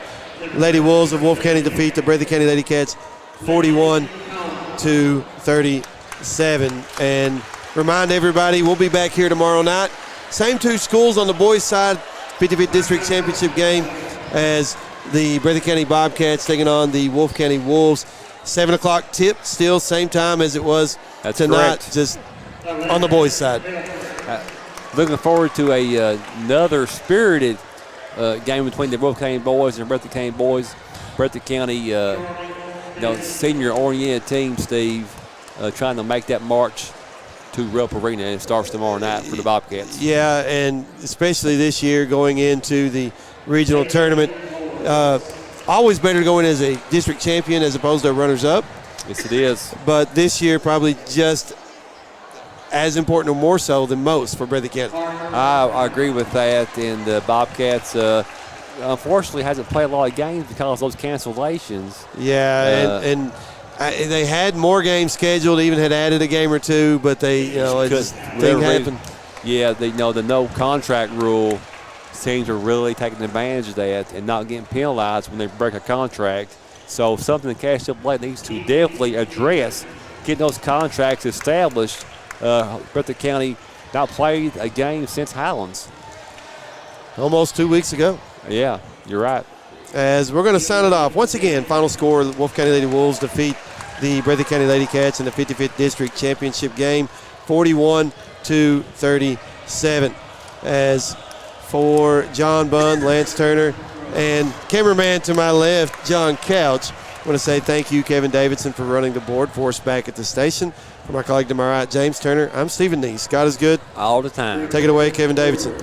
Lady Wolves of Wolfe County defeat the Breathitt County Ladycats 41-37. And remind everybody, we'll be back here tomorrow night. Same 2 schools on the boys' side, 55th District Championship game as the Breathitt County Bobcats taking on the Wolfe County Wolves. 7 o'clock tip, still same time as it was tonight, correct. just on the boys' side. Looking forward to another spirited game between the Wolfe County boys and Breathitt County boys. Breathitt County, senior-oriented team, Steve, trying to make that march to Rupp Arena, and it starts tomorrow night for the Bobcats. Yeah, and especially this year going into the regional tournament. Always better to go in as a district champion as opposed to a runners-up. Yes, it is. But this year probably just as important or more so than most for Breathitt County. I agree with that, and the Bobcats unfortunately hasn't played a lot of games because of those cancellations. Yeah, and they had more games scheduled, even had added a game or 2, but thing happened. Yeah, the no contract rule teams are really taking advantage of that and not getting penalized when they break a contract. So something the KSAA needs to definitely address, getting those contracts established. Breathitt County not played a game since Highlands. Almost 2 weeks ago. Yeah, you're right. As we're going to sign it off. Once again, final score, the Wolfe County Lady Wolves defeat the Breathitt County Ladycats in the 55th District Championship game, 41-37. As for John Bunn, Lance Turner, and cameraman to my left, John Couch, I want to say thank you, Kevin Davidson, for running the board for us back at the station. For my colleague to my right, James Turner, I'm Stephen Neese. God is good. All the time. Take it away, Kevin Davidson.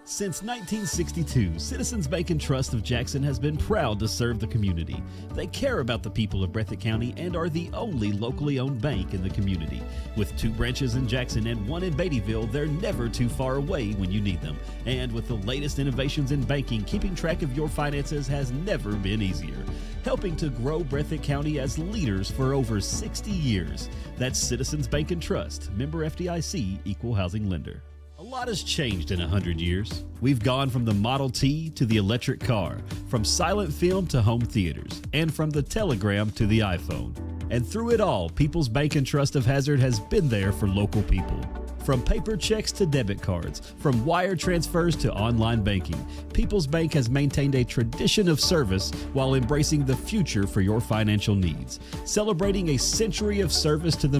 Since 1962, Citizens Bank and Trust of Jackson has been proud to serve the community. They care about the people of Breathitt County and are the only locally owned bank in the community. With 2 branches in Jackson and 1 in Beattyville, they're never too far away when you need them. And with the latest innovations in banking, keeping track of your finances has never been easier. Helping to grow Breathitt County as leaders for over 60 years. That's Citizens Bank and Trust, member FDIC, equal housing lender. A lot has changed in 100 years. We've gone from the Model T to the electric car, from silent film to home theaters, and from the telegram to the iPhone. And through it all, People's Bank and Trust of Hazard has been there for local people. From paper checks to debit cards, from wire transfers to online banking, People's Bank has maintained a tradition of service while embracing the future for your financial needs. Celebrating a century of service to the